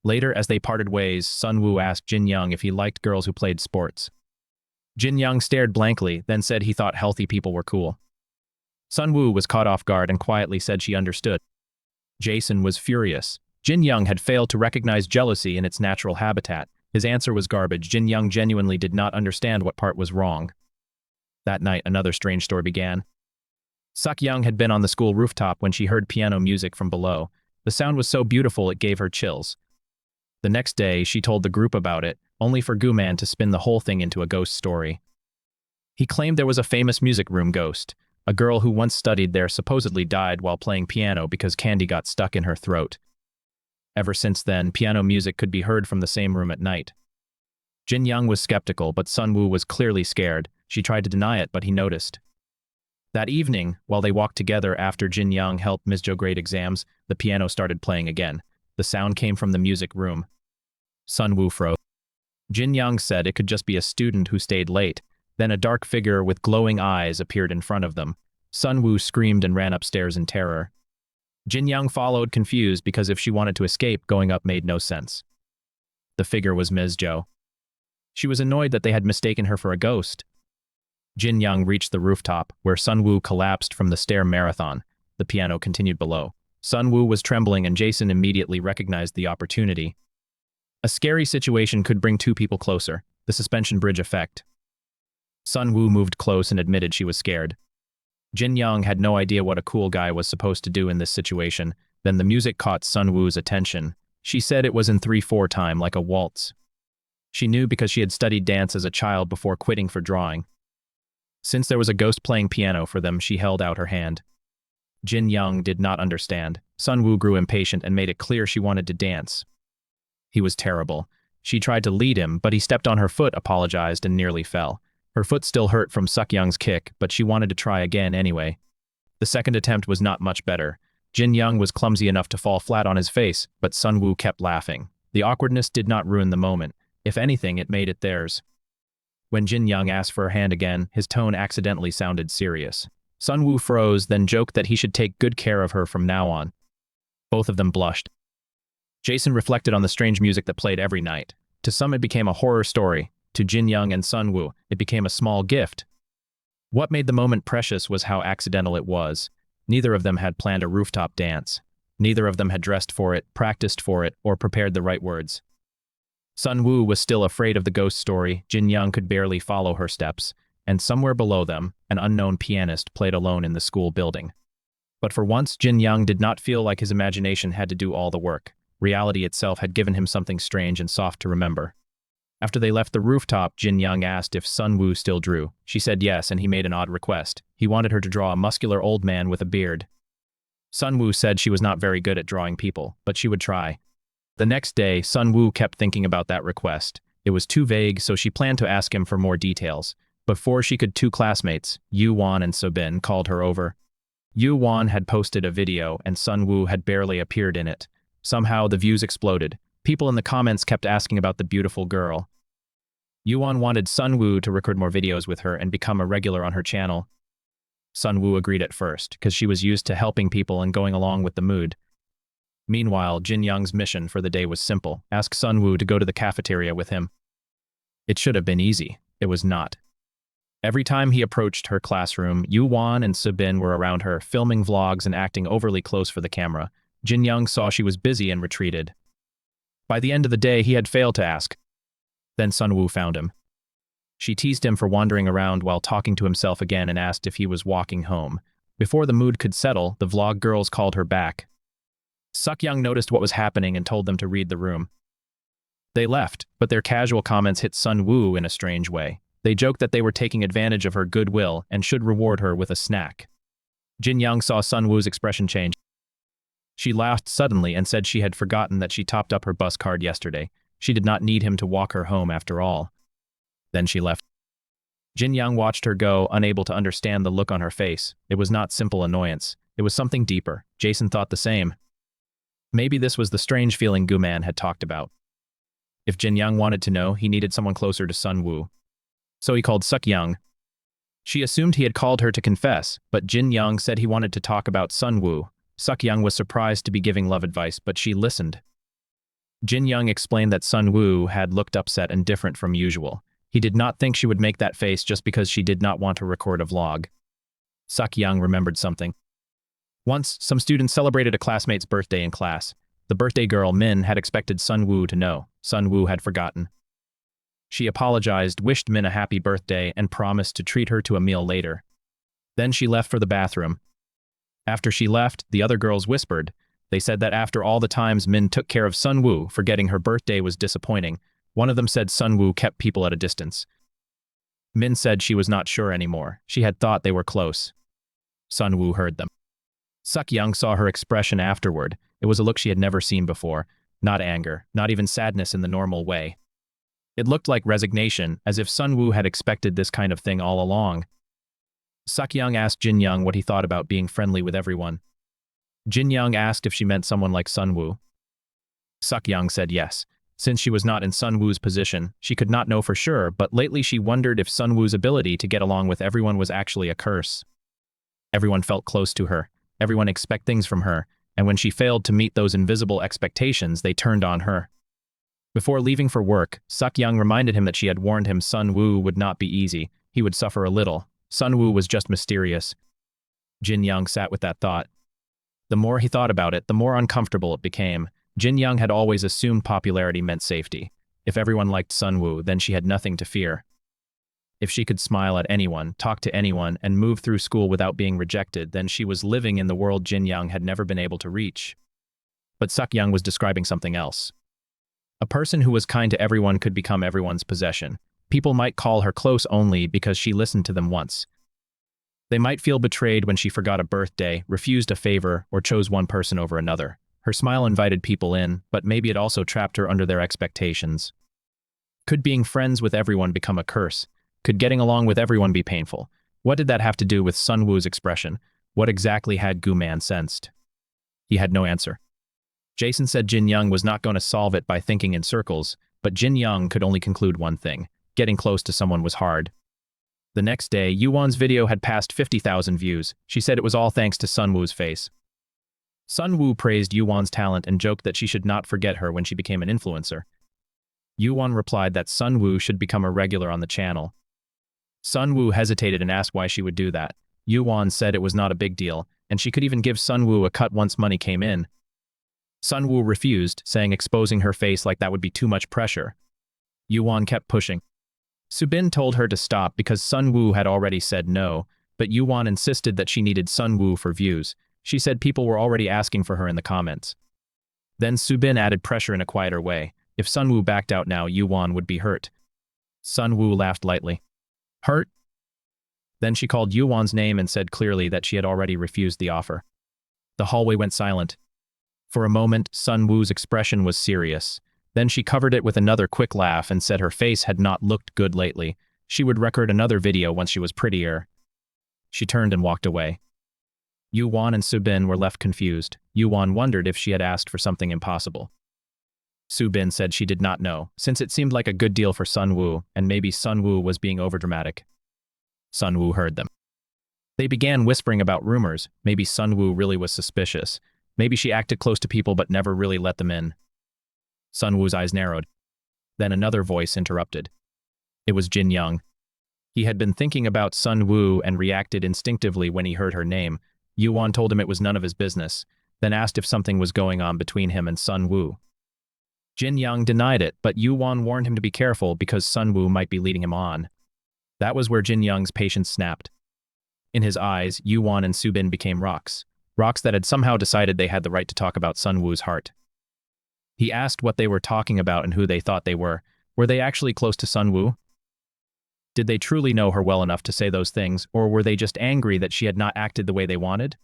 Later, as they parted ways, Sun Woo asked Jin Young if he liked girls who played sports. Jin Young stared blankly, then said he thought healthy people were cool. Sun Woo was caught off guard and quietly said she understood. Jason was furious. Jin Young had failed to recognize jealousy in its natural habitat. His answer was garbage. Jin Young genuinely did not understand what part was wrong. That night, another strange story began. Suk Young had been on the school rooftop when she heard piano music from below. The sound was so beautiful it gave her chills. The next day, she told the group about it, only for Gu Man to spin the whole thing into a ghost story. He claimed there was a famous music room ghost. A girl who once studied there supposedly died while playing piano because candy got stuck in her throat. Ever since then, piano music could be heard from the same room at night. Jin Young was skeptical, but Sun Woo was clearly scared. She tried to deny it, but he noticed. That evening, while they walked together after Jin Young helped Ms. Jo grade exams, the piano started playing again. The sound came from the music room. Sun Woo froze. Jin Young said it could just be a student who stayed late. Then a dark figure with glowing eyes appeared in front of them. Sun Woo screamed and ran upstairs in terror. Jin Young followed, confused, because if she wanted to escape, going up made no sense. The figure was Ms. Jo. She was annoyed that they had mistaken her for a ghost. Jin Young reached the rooftop, where Sun Woo collapsed from the stair marathon. The piano continued below. Sun Woo was trembling and Jason immediately recognized the opportunity. A scary situation could bring two people closer, the suspension bridge effect. Sun Woo moved close and admitted she was scared. Jin Young had no idea what a cool guy was supposed to do in this situation. Then the music caught Sun Woo's attention. She said it was in 3/4 time, like a waltz. She knew because she had studied dance as a child before quitting for drawing. Since there was a ghost playing piano for them, she held out her hand. Jin Young did not understand. Sun Woo grew impatient and made it clear she wanted to dance. He was terrible. She tried to lead him, but he stepped on her foot, apologized, and nearly fell. Her foot still hurt from Suk Young's kick, but she wanted to try again anyway. The second attempt was not much better. Jin Young was clumsy enough to fall flat on his face, but Sun Woo kept laughing. The awkwardness did not ruin the moment. If anything, it made it theirs. When Jin Young asked for her hand again, his tone accidentally sounded serious. Sun Woo froze, then joked that he should take good care of her from now on. Both of them blushed. Jason reflected on the strange music that played every night. To some, it became a horror story. To Jin Young and Sun Woo, it became a small gift. What made the moment precious was how accidental it was. Neither of them had planned a rooftop dance. Neither of them had dressed for it, practiced for it, or prepared the right words. Sun Woo was still afraid of the ghost story. Jin Young could barely follow her steps, and somewhere below them, an unknown pianist played alone in the school building. But for once, Jin Young did not feel like his imagination had to do all the work. Reality itself had given him something strange and soft to remember. After they left the rooftop, Jin Young asked if Sun Woo still drew. She said yes, and he made an odd request. He wanted her to draw a muscular old man with a beard. Sun Woo said she was not very good at drawing people, but she would try. The next day, Sun Woo kept thinking about that request. It was too vague, so she planned to ask him for more details. Before she could, two classmates, Yu Won and Sobin, called her over. Yu Won had posted a video, and Sun Woo had barely appeared in it. Somehow, the views exploded. People in the comments kept asking about the beautiful girl. Yu Won wanted Sun Woo to record more videos with her and become a regular on her channel. Sun Woo agreed at first, because she was used to helping people and going along with the mood. Meanwhile, Jin Young's mission for the day was simple: ask Sun Woo to go to the cafeteria with him. It should have been easy. It was not. Every time he approached her classroom, Yu Won and Subin were around her, filming vlogs and acting overly close for the camera. Jin Young saw she was busy and retreated. By the end of the day, he had failed to ask. Then Sun Woo found him. She teased him for wandering around while talking to himself again and asked if he was walking home. Before the mood could settle, the vlog girls called her back. Suk Young noticed what was happening and told them to read the room. They left, but their casual comments hit Sun Woo in a strange way. They joked that they were taking advantage of her goodwill and should reward her with a snack. Jin Young saw Sun Woo's expression change. She laughed suddenly and said she had forgotten that she topped up her bus card yesterday. She did not need him to walk her home after all. Then she left. Jin Young watched her go, unable to understand the look on her face. It was not simple annoyance. It was something deeper. Jason thought the same. Maybe this was the strange feeling Guman had talked about. If Jin Young wanted to know, he needed someone closer to Sun Woo. So he called Suk Young. She assumed he had called her to confess, but Jin Young said he wanted to talk about Sun Woo. Suk Young was surprised to be giving love advice, but she listened. Jin Young explained that Sun Woo had looked upset and different from usual. He did not think she would make that face just because she did not want to record a vlog. Suk Young remembered something. Once, some students celebrated a classmate's birthday in class. The birthday girl, Min, had expected Sun Woo to know. Sun Woo had forgotten. She apologized, wished Min a happy birthday, and promised to treat her to a meal later. Then she left for the bathroom. After she left, the other girls whispered. They said that after all the times Min took care of Sun Woo, forgetting her birthday was disappointing. One of them said Sun Woo kept people at a distance. Min said she was not sure anymore. She had thought they were close. Sun Woo heard them. Suk Young saw her expression afterward. It was a look she had never seen before. Not anger, not even sadness in the normal way. It looked like resignation, as if Sun Woo had expected this kind of thing all along. Suk Young asked Jin Young what he thought about being friendly with everyone. Jin Young asked if she meant someone like Sun Woo. Suk Young said yes. Since she was not in Sun Woo's position, she could not know for sure, but lately she wondered if Sun Woo's ability to get along with everyone was actually a curse. Everyone felt close to her. Everyone expected things from her, and when she failed to meet those invisible expectations, they turned on her. Before leaving for work, Suk Young reminded him that she had warned him Sun Woo would not be easy. He would suffer a little. Sun Woo was just mysterious. Jin Young sat with that thought. The more he thought about it, the more uncomfortable it became. Jin Young had always assumed popularity meant safety. If everyone liked Sunwoo, then she had nothing to fear. If she could smile at anyone, talk to anyone, and move through school without being rejected, then she was living in the world Jin Young had never been able to reach. But Suk Young was describing something else. A person who was kind to everyone could become everyone's possession. People might call her close only because she listened to them once. They might feel betrayed when she forgot a birthday, refused a favor, or chose one person over another. Her smile invited people in, but maybe it also trapped her under their expectations. Could being friends with everyone become a curse? Could getting along with everyone be painful? What did that have to do with Sunwoo's expression? What exactly had Gu-man sensed? He had no answer. Jason said Jin Young was not going to solve it by thinking in circles, but Jin Young could only conclude one thing. Getting close to someone was hard. The next day, Yuwon's video had passed 50,000 views. She said it was all thanks to Sunwoo's face. Sunwoo praised Yuwon's talent and joked that she should not forget her when she became an influencer. Yuwon replied that Sunwoo should become a regular on the channel. Sunwoo hesitated and asked why she would do that. Yuwon said it was not a big deal, and she could even give Sunwoo a cut once money came in. Sunwoo refused, saying exposing her face like that would be too much pressure. Yuwon kept pushing. Subin told her to stop because Sunwoo had already said no, but Yuwon insisted that she needed Sunwoo for views. She said people were already asking for her in the comments. Then Subin added pressure in a quieter way. If Sunwoo backed out now, Yuwon would be hurt. Sunwoo laughed lightly. Hurt? Then she called Yuwon's name and said clearly that she had already refused the offer. The hallway went silent. For a moment, Sunwoo's expression was serious. Then she covered it with another quick laugh and said her face had not looked good lately. She would record another video once she was prettier. She turned and walked away. Yuwon and Subin were left confused. Yuwon wondered if she had asked for something impossible. Subin said she did not know, since it seemed like a good deal for Sunwoo, and maybe Sunwoo was being overdramatic. Sunwoo heard them. They began whispering about rumors. Maybe Sunwoo really was suspicious. Maybe she acted close to people but never really let them in. Sunwoo's eyes narrowed. Then another voice interrupted. It was Jin Young. He had been thinking about Sunwoo and reacted instinctively when he heard her name. Yuwon told him it was none of his business, then asked if something was going on between him and Sunwoo. Jin Young denied it, but Yuwon warned him to be careful because Sunwoo might be leading him on. That was where Jin Young's patience snapped. In his eyes, Yuwon and Subin became rocks. Rocks that had somehow decided they had the right to talk about Sunwoo's heart. He asked what they were talking about and who they thought they were. Were they actually close to Sunwoo? Did they truly know her well enough to say those things, or were they just angry that she had not acted the way they wanted?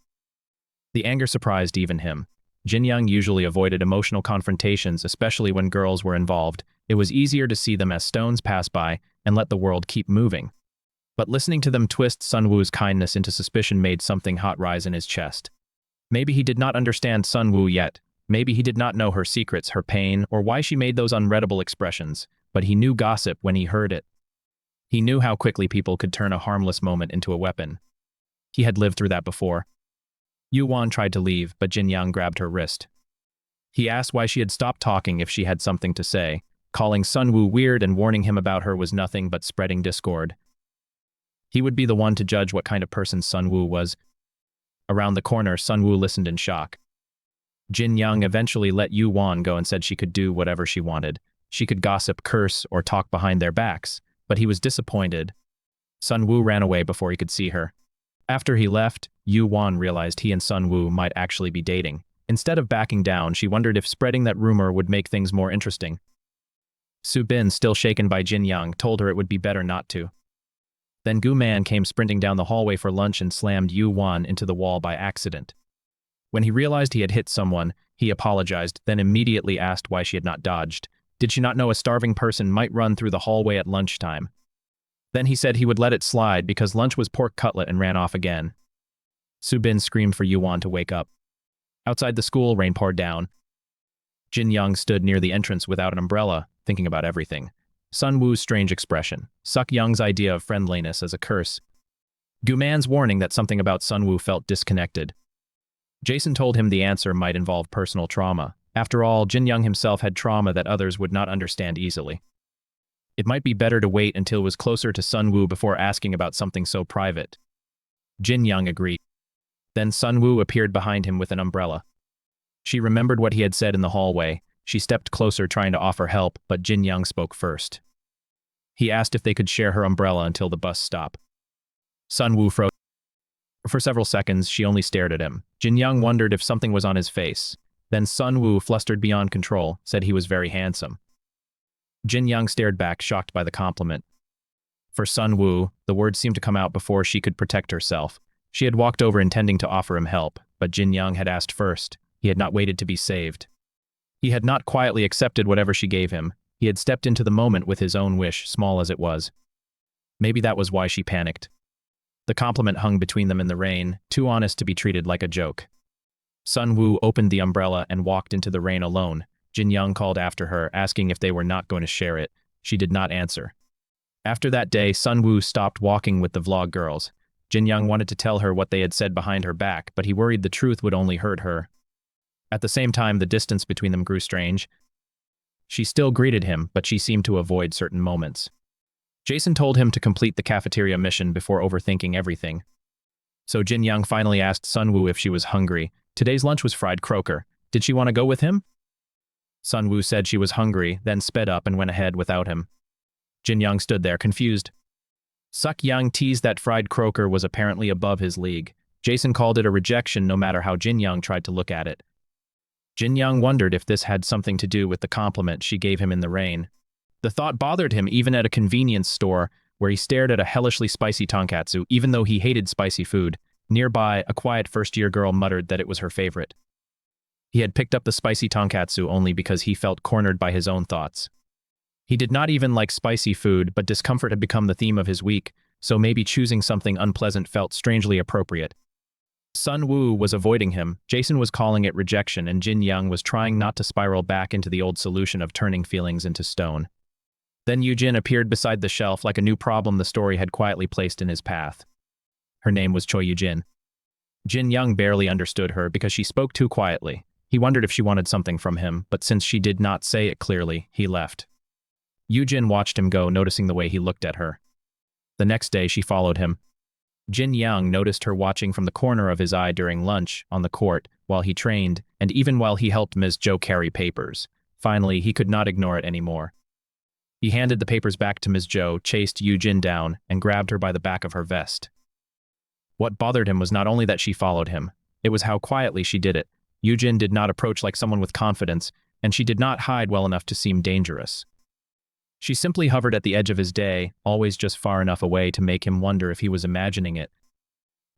The anger surprised even him. Jin Young usually avoided emotional confrontations, especially when girls were involved. It was easier to see them as stones pass by and let the world keep moving. But listening to them twist Sunwoo's kindness into suspicion made something hot rise in his chest. Maybe he did not understand Sunwoo yet. Maybe he did not know her secrets, her pain, or why she made those unreadable expressions, but he knew gossip when he heard it. He knew how quickly people could turn a harmless moment into a weapon. He had lived through that before. Yuwon tried to leave, but Jin Young grabbed her wrist. He asked why she had stopped talking if she had something to say. Calling Sunwoo weird and warning him about her was nothing but spreading discord. He would be the one to judge what kind of person Sunwoo was. Around the corner, Sunwoo listened in shock. Jin Young eventually let Yuwon go and said she could do whatever she wanted. She could gossip, curse, or talk behind their backs, but he was disappointed. Sunwoo ran away before he could see her. After he left, Yuwon realized he and Sunwoo might actually be dating. Instead of backing down, she wondered if spreading that rumor would make things more interesting. Subin, still shaken by Jin Young, told her it would be better not to. Then Gu-man came sprinting down the hallway for lunch and slammed Yuwon into the wall by accident. When he realized he had hit someone, he apologized, then immediately asked why she had not dodged. Did she not know a starving person might run through the hallway at lunchtime? Then he said he would let it slide because lunch was pork cutlet and ran off again. Subin screamed for Yuwon to wake up. Outside the school, rain poured down. Jin Young stood near the entrance without an umbrella, thinking about everything. Sunwoo's strange expression, Suk Young's idea of friendliness as a curse, Gu-man's warning that something about Sunwoo felt disconnected. Jason told him the answer might involve personal trauma. After all, Jin Young himself had trauma that others would not understand easily. It might be better to wait until it was closer to Sunwoo before asking about something so private. Jin Young agreed. Then Sunwoo appeared behind him with an umbrella. She remembered what he had said in the hallway. She stepped closer trying to offer help, but Jin Young spoke first. He asked if they could share her umbrella until the bus stopped. Sunwoo froze. For several seconds, she only stared at him. Jin Young wondered if something was on his face. Then Sunwoo, flustered beyond control, said he was very handsome. Jin Young stared back, shocked by the compliment. For Sunwoo, the words seemed to come out before she could protect herself. She had walked over intending to offer him help, but Jin Young had asked first. He had not waited to be saved. He had not quietly accepted whatever she gave him. He had stepped into the moment with his own wish, small as it was. Maybe that was why she panicked. The compliment hung between them in the rain, too honest to be treated like a joke. Sunwoo opened the umbrella and walked into the rain alone. Jin Young called after her, asking if they were not going to share it. She did not answer. After that day, Sunwoo stopped walking with the vlog girls. Jin Young wanted to tell her what they had said behind her back, but he worried the truth would only hurt her. At the same time, the distance between them grew strange. She still greeted him, but she seemed to avoid certain moments. Jason told him to complete the cafeteria mission before overthinking everything. So Jin Young finally asked Sunwoo if she was hungry. Today's lunch was fried croaker. Did she want to go with him? Sunwoo said she was hungry, then sped up and went ahead without him. Jin Young stood there, confused. Suk Young teased that fried croaker was apparently above his league. Jason called it a rejection no matter how Jin Young tried to look at it. Jin Young wondered if this had something to do with the compliment she gave him in the rain. The thought bothered him even at a convenience store where he stared at a hellishly spicy tonkatsu, even though he hated spicy food. Nearby, a quiet first-year girl muttered that it was her favorite. He had picked up the spicy tonkatsu only because he felt cornered by his own thoughts. He did not even like spicy food, but discomfort had become the theme of his week, so maybe choosing something unpleasant felt strangely appropriate. Sunwoo was avoiding him, Jason was calling it rejection, and Jin Young was trying not to spiral back into the old solution of turning feelings into stone. Then Yujin appeared beside the shelf like a new problem the story had quietly placed in his path. Her name was Choi Yujin. Jin Young barely understood her because she spoke too quietly. He wondered if she wanted something from him, but since she did not say it clearly, he left. Yujin watched him go, noticing the way he looked at her. The next day, she followed him. Jin Young noticed her watching from the corner of his eye during lunch, on the court, while he trained, and even while he helped Ms. Jo carry papers. Finally, he could not ignore it anymore. He handed the papers back to Ms. Jo, chased Yujin down, and grabbed her by the back of her vest. What bothered him was not only that she followed him, it was how quietly she did it. Yujin did not approach like someone with confidence, and she did not hide well enough to seem dangerous. She simply hovered at the edge of his day, always just far enough away to make him wonder if he was imagining it.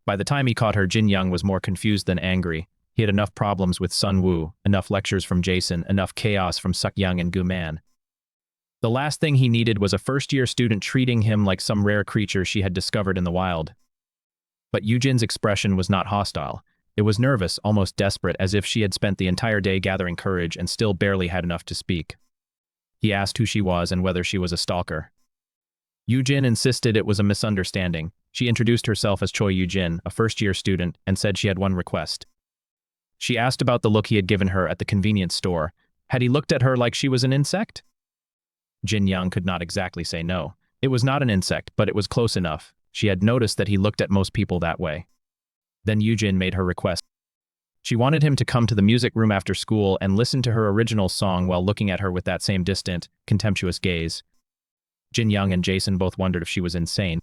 By the time he caught her, Jin Young was more confused than angry. He had enough problems with Sunwoo, enough lectures from Jason, enough chaos from Suk Young and Gu Man. The last thing he needed was a first-year student treating him like some rare creature she had discovered in the wild. But Yujin's expression was not hostile. It was nervous, almost desperate, as if she had spent the entire day gathering courage and still barely had enough to speak. He asked who she was and whether she was a stalker. Yujin insisted it was a misunderstanding. She introduced herself as Choi Yujin, a first-year student, and said she had one request. She asked about the look he had given her at the convenience store. Had he looked at her like she was an insect? Jin Young could not exactly say no. It was not an insect, but it was close enough. She had noticed that he looked at most people that way. Then Yujin made her request. She wanted him to come to the music room after school and listen to her original song while looking at her with that same distant, contemptuous gaze. Jin Young and Jason both wondered if she was insane.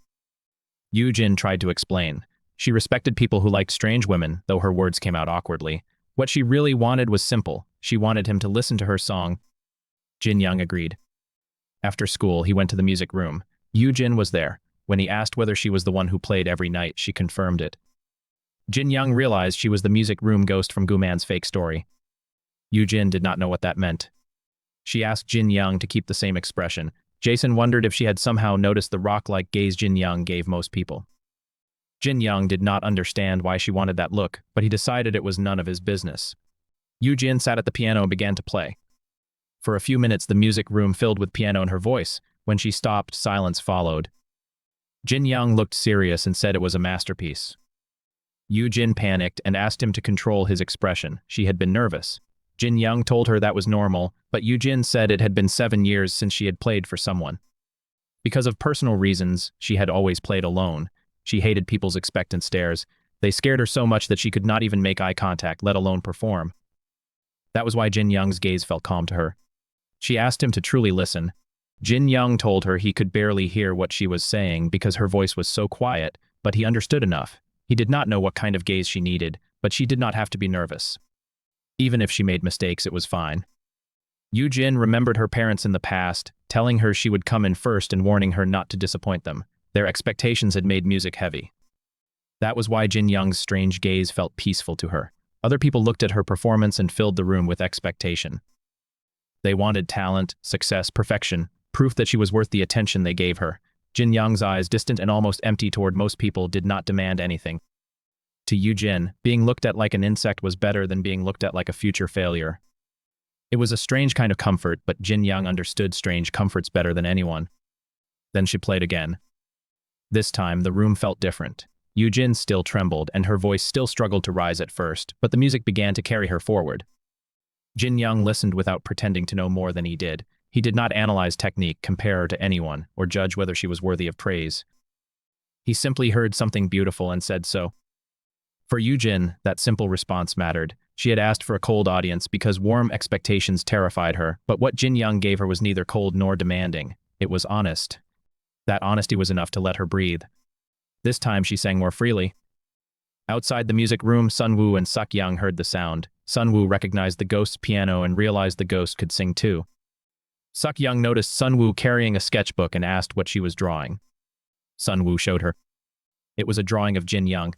Yujin tried to explain. She respected people who liked strange women, though her words came out awkwardly. What she really wanted was simple. She wanted him to listen to her song. Jin Young agreed. After school, he went to the music room. Yujin was there. When he asked whether she was the one who played every night, she confirmed it. Jin Young realized she was the music room ghost from Guman's fake story. Yujin did not know what that meant. She asked Jin Young to keep the same expression. Jason wondered if she had somehow noticed the rock-like gaze Jin Young gave most people. Jin Young did not understand why she wanted that look, but he decided it was none of his business. Yujin sat at the piano and began to play. For a few minutes, the music room filled with piano and her voice. When she stopped, silence followed. Jin Young looked serious and said it was a masterpiece. Yujin panicked and asked him to control his expression. She had been nervous. Jin Young told her that was normal, but Yujin said it had been 7 years since she had played for someone. Because of personal reasons, she had always played alone. She hated people's expectant stares. They scared her so much that she could not even make eye contact, let alone perform. That was why Jin Young's gaze felt calm to her. She asked him to truly listen. Jin Young told her he could barely hear what she was saying because her voice was so quiet, but he understood enough. He did not know what kind of gaze she needed, but she did not have to be nervous. Even if she made mistakes, it was fine. Yu Jin remembered her parents in the past, telling her she would come in first and warning her not to disappoint them. Their expectations had made music heavy. That was why Jin Young's strange gaze felt peaceful to her. Other people looked at her performance and filled the room with expectation. They wanted talent, success, perfection, proof that she was worth the attention they gave her. Jin Young's eyes, distant and almost empty toward most people, did not demand anything. To Yu Jin, being looked at like an insect was better than being looked at like a future failure. It was a strange kind of comfort, but Jin Young understood strange comforts better than anyone. Then she played again. This time, the room felt different. Yu Jin still trembled, and her voice still struggled to rise at first, but the music began to carry her forward. Jin Young listened without pretending to know more than he did. He did not analyze technique, compare her to anyone, or judge whether she was worthy of praise. He simply heard something beautiful and said so. For Yu Jin, that simple response mattered. She had asked for a cold audience because warm expectations terrified her, but what Jin Young gave her was neither cold nor demanding. It was honest. That honesty was enough to let her breathe. This time she sang more freely. Outside the music room, Sun Woo and Suk Young heard the sound. Sun Woo recognized the ghost's piano and realized the ghost could sing too. Suk Young noticed Sun Woo carrying a sketchbook and asked what she was drawing. Sun Woo showed her. It was a drawing of Jin Young.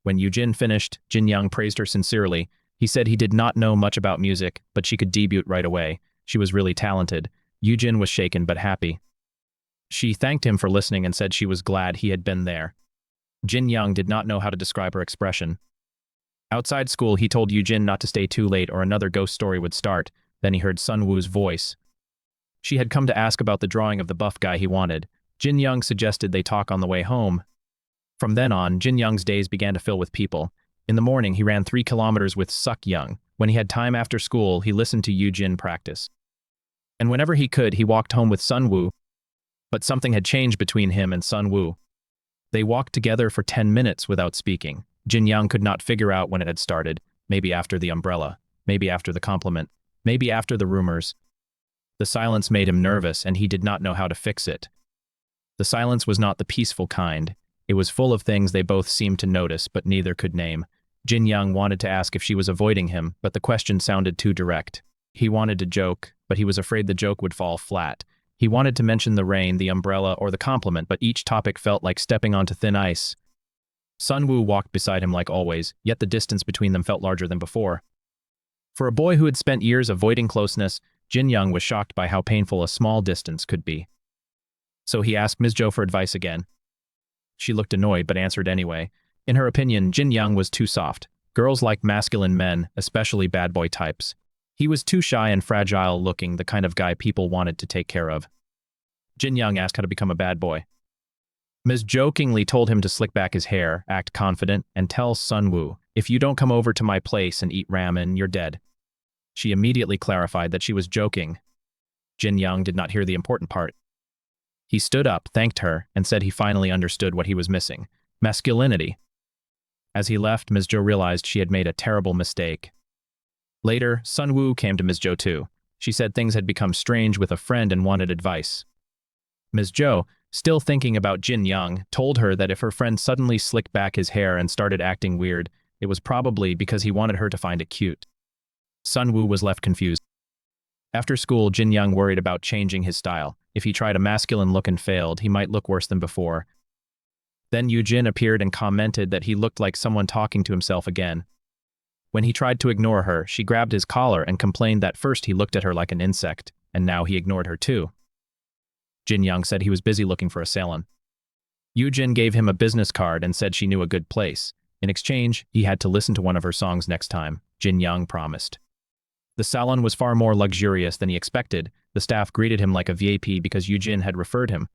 When Yu Jin finished, Jin Young praised her sincerely. He said he did not know much about music, but she could debut right away. She was really talented. Yu Jin was shaken but happy. She thanked him for listening and said she was glad he had been there. Jin Young did not know how to describe her expression. Outside school, he told Yu Jin not to stay too late or another ghost story would start. Then he heard Sun Woo's voice. She had come to ask about the drawing of the buff guy he wanted. Jin Young suggested they talk on the way home. From then on, Jin Young's days began to fill with people. In the morning, he ran 3 kilometers with Suk Young. When he had time after school, he listened to Yu Jin practice. And whenever he could, he walked home with Sun Woo. But something had changed between him and Sun Woo. They walked together for 10 minutes without speaking. Jin Young could not figure out when it had started. Maybe after the umbrella. Maybe after the compliment. Maybe after the rumors. The silence made him nervous, and he did not know how to fix it. The silence was not the peaceful kind. It was full of things they both seemed to notice, but neither could name. Jin Young wanted to ask if she was avoiding him, but the question sounded too direct. He wanted to joke, but he was afraid the joke would fall flat. He wanted to mention the rain, the umbrella, or the compliment, but each topic felt like stepping onto thin ice. Sun Woo walked beside him like always, yet the distance between them felt larger than before. For a boy who had spent years avoiding closeness, Jin Young was shocked by how painful a small distance could be. So he asked Ms. Jo for advice again. She looked annoyed but answered anyway. In her opinion, Jin Young was too soft. Girls like masculine men, especially bad boy types. He was too shy and fragile looking, the kind of guy people wanted to take care of. Jin Young asked how to become a bad boy. Ms. jokingly told him to slick back his hair, act confident, and tell Sun Woo, "If you don't come over to my place and eat ramen, you're dead." She immediately clarified that she was joking. Jin Young did not hear the important part. He stood up, thanked her, and said he finally understood what he was missing: masculinity. As he left, Ms. Jo realized she had made a terrible mistake. Later, Sun Woo came to Ms. Jo too. She said things had become strange with a friend and wanted advice. Ms. Jo, still thinking about Jin Young, told her that if her friend suddenly slicked back his hair and started acting weird, it was probably because he wanted her to find it cute. Sun Woo was left confused. After school, Jin Young worried about changing his style. If he tried a masculine look and failed, he might look worse than before. Then Yu Jin appeared and commented that he looked like someone talking to himself again. When he tried to ignore her, she grabbed his collar and complained that first he looked at her like an insect, and now he ignored her too. Jin Young said he was busy looking for a salon. Yu Jin gave him a business card and said she knew a good place. In exchange, he had to listen to one of her songs next time. Jin Young promised. The salon was far more luxurious than he expected. The staff greeted him like a VIP because Yu Jin had referred him.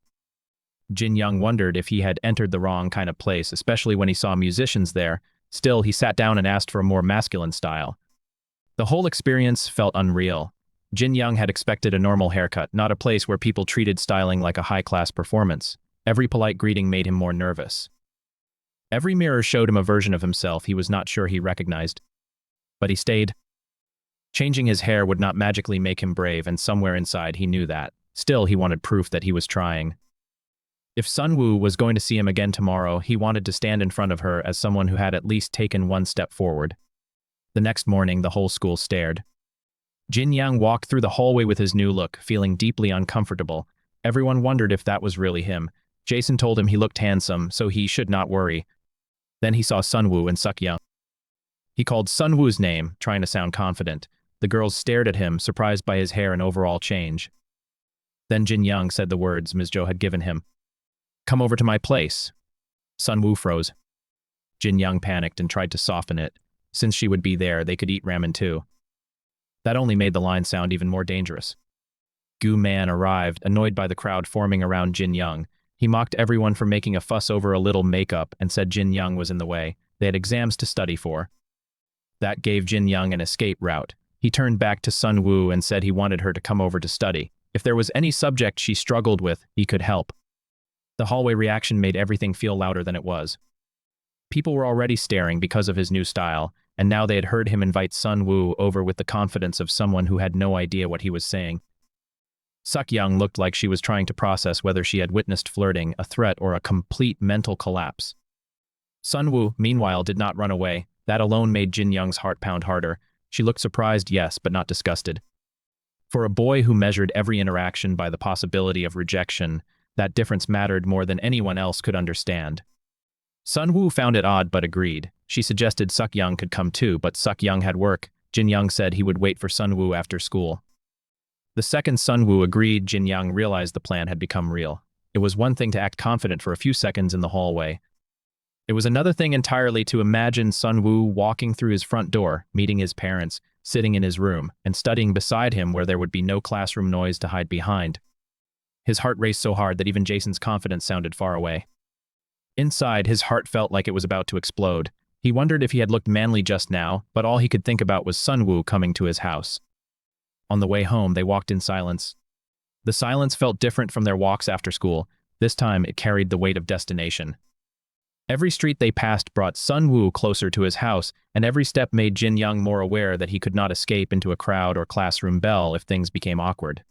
Jin Young wondered if he had entered the wrong kind of place, especially when he saw musicians there. Still, he sat down and asked for a more masculine style. The whole experience felt unreal. Jin Young had expected a normal haircut, not a place where people treated styling like a high-class performance. Every polite greeting made him more nervous. Every mirror showed him a version of himself he was not sure he recognized. But he stayed. Changing his hair would not magically make him brave, and somewhere inside he knew that. Still, he wanted proof that he was trying. If Sunwoo was going to see him again tomorrow, he wanted to stand in front of her as someone who had at least taken one step forward. The next morning, the whole school stared. Jin Yang walked through the hallway with his new look, feeling deeply uncomfortable. Everyone wondered if that was really him. Jason told him he looked handsome, so he should not worry. Then he saw Sunwoo and Suk-young. He called Sunwoo's name, trying to sound confident. The girls stared at him, surprised by his hair and overall change. Then Jin Young said the words Ms. Jo had given him. "Come over to my place." Sunwoo froze. Jin Young panicked and tried to soften it. Since she would be there, they could eat ramen too. That only made the line sound even more dangerous. Gu Man arrived, annoyed by the crowd forming around Jin Young. He mocked everyone for making a fuss over a little makeup and said Jin Young was in the way. They had exams to study for. That gave Jin Young an escape route. He turned back to Sunwoo and said he wanted her to come over to study. If there was any subject she struggled with, he could help. The hallway reaction made everything feel louder than it was. People were already staring because of his new style, and now they had heard him invite Sunwoo over with the confidence of someone who had no idea what he was saying. Suk-young looked like she was trying to process whether she had witnessed flirting, a threat, or a complete mental collapse. Sunwoo, meanwhile, did not run away. That alone made Jin Young's heart pound harder. She looked surprised, yes, but not disgusted. For a boy who measured every interaction by the possibility of rejection, that difference mattered more than anyone else could understand. Sunwoo found it odd but agreed. She suggested Suk-young could come too, but Suk-young had work. Jin Young said he would wait for Sunwoo after school. The second Sunwoo agreed, Jin Young realized the plan had become real. It was one thing to act confident for a few seconds in the hallway. It was another thing entirely to imagine Sunwoo walking through his front door, meeting his parents, sitting in his room, and studying beside him where there would be no classroom noise to hide behind. His heart raced so hard that even Jason's confidence sounded far away. Inside, his heart felt like it was about to explode. He wondered if he had looked manly just now, but all he could think about was Sunwoo coming to his house. On the way home, they walked in silence. The silence felt different from their walks after school. This time, it carried the weight of destination. Every street they passed brought Sunwoo closer to his house, and every step made Jin Young more aware that he could not escape into a crowd or classroom bell if things became awkward.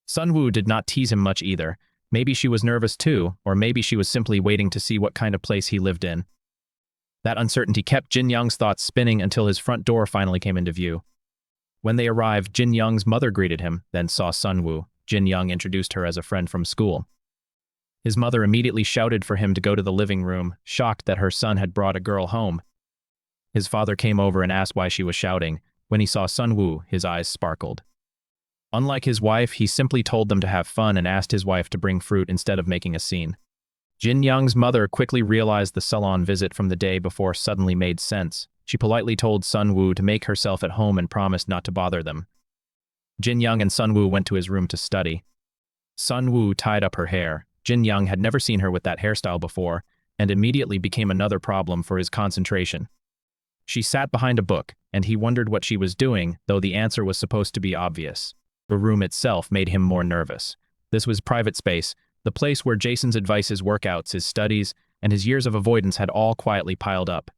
Sunwoo did not tease him much either. Maybe she was nervous too, or maybe she was simply waiting to see what kind of place he lived in. That uncertainty kept Jin Young's thoughts spinning until his front door finally came into view. When they arrived, Jin Young's mother greeted him, then saw Sunwoo. Jin Young introduced her as a friend from school. His mother immediately shouted for him to go to the living room, shocked that her son had brought a girl home. His father came over and asked why she was shouting. When he saw Sunwoo, his eyes sparkled. Unlike his wife, he simply told them to have fun and asked his wife to bring fruit instead of making a scene. Jin Young's mother quickly realized the salon visit from the day before suddenly made sense. She politely told Sunwoo to make herself at home and promised not to bother them. Jin Young and Sunwoo went to his room to study. Sunwoo tied up her hair. Jin Young had never seen her with that hairstyle before, and immediately became another problem for his concentration. She sat behind a book, and he wondered what she was doing, though the answer was supposed to be obvious. The room itself made him more nervous. This was private space, the place where Jason's advice, his workouts, his studies, and his years of avoidance had all quietly piled up.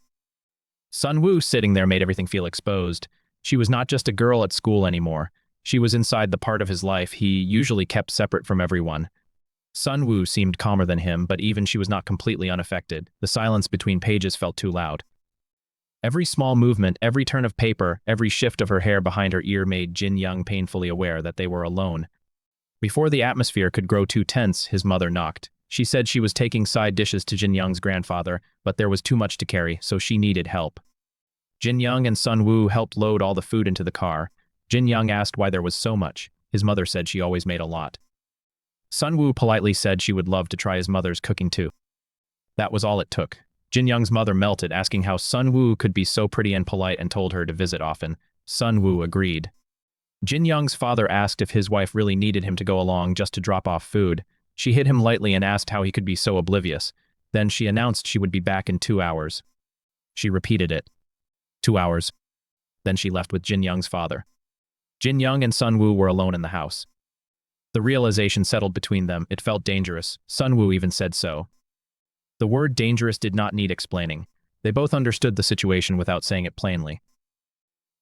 Sunwoo sitting there made everything feel exposed. She was not just a girl at school anymore. She was inside the part of his life he usually kept separate from everyone. Sunwoo seemed calmer than him, but even she was not completely unaffected. The silence between pages felt too loud. Every small movement, every turn of paper, every shift of her hair behind her ear made Jin Young painfully aware that they were alone. Before the atmosphere could grow too tense, his mother knocked. She said she was taking side dishes to Jin Young's grandfather, but there was too much to carry, so she needed help. Jin Young and Sunwoo helped load all the food into the car. Jin Young asked why there was so much. His mother said she always made a lot. Sunwoo politely said she would love to try his mother's cooking too. That was all it took. Jin Young's mother melted, asking how Sunwoo could be so pretty and polite, and told her to visit often. Sunwoo agreed. Jin Young's father asked if his wife really needed him to go along just to drop off food. She hit him lightly and asked how he could be so oblivious. Then she announced she would be back in 2 hours. She repeated it. 2 hours. Then she left with Jin Young's father. Jin Young and Sunwoo were alone in the house. The realization settled between them. It felt dangerous. Sunwoo even said so. The word dangerous did not need explaining. They both understood the situation without saying it plainly.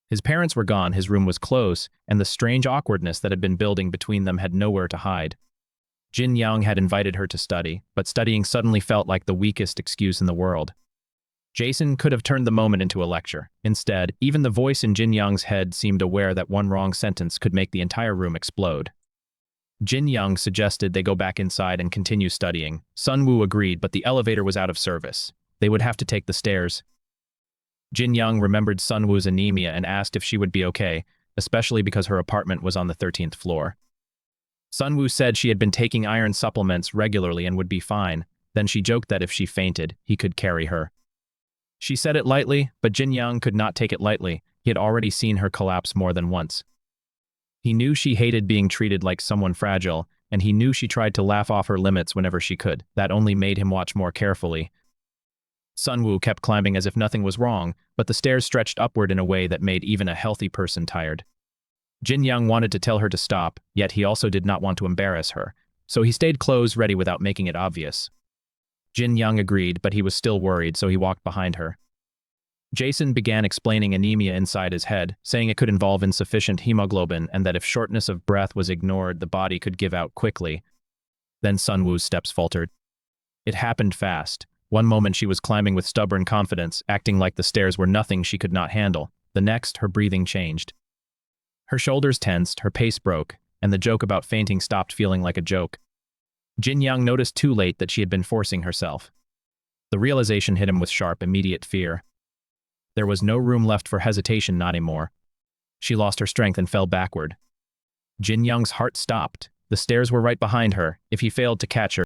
His parents were gone, his room was close, and the strange awkwardness that had been building between them had nowhere to hide. Jin Young had invited her to study, but studying suddenly felt like the weakest excuse in the world. Jason could have turned the moment into a lecture. Instead, even the voice in Jin Young's head seemed aware that one wrong sentence could make the entire room explode. Jin Young suggested they go back inside and continue studying. Sun Woo agreed, but the elevator was out of service. They would have to take the stairs. Jin Young remembered Sun Woo's anemia and asked if she would be okay, especially because her apartment was on the 13th floor. Sun Woo said she had been taking iron supplements regularly and would be fine. Then she joked that if she fainted, he could carry her. She said it lightly, but Jin Young could not take it lightly. He had already seen her collapse more than once. He knew she hated being treated like someone fragile, and he knew she tried to laugh off her limits whenever she could. That only made him watch more carefully. Sun Woo kept climbing as if nothing was wrong, but the stairs stretched upward in a way that made even a healthy person tired. Jin Young wanted to tell her to stop, yet he also did not want to embarrass her, so he stayed close ready without making it obvious. Jin Young agreed, but he was still worried, so he walked behind her. Jason began explaining anemia inside his head, saying it could involve insufficient hemoglobin and that if shortness of breath was ignored, the body could give out quickly. Then Sun Woo's steps faltered. It happened fast. One moment she was climbing with stubborn confidence, acting like the stairs were nothing she could not handle. The next, her breathing changed. Her shoulders tensed, her pace broke, and the joke about fainting stopped feeling like a joke. Jin Young noticed too late that she had been forcing herself. The realization hit him with sharp, immediate fear. There was no room left for hesitation, not anymore. She lost her strength and fell backward. Jin Young's heart stopped. The stairs were right behind her. If he failed to catch her,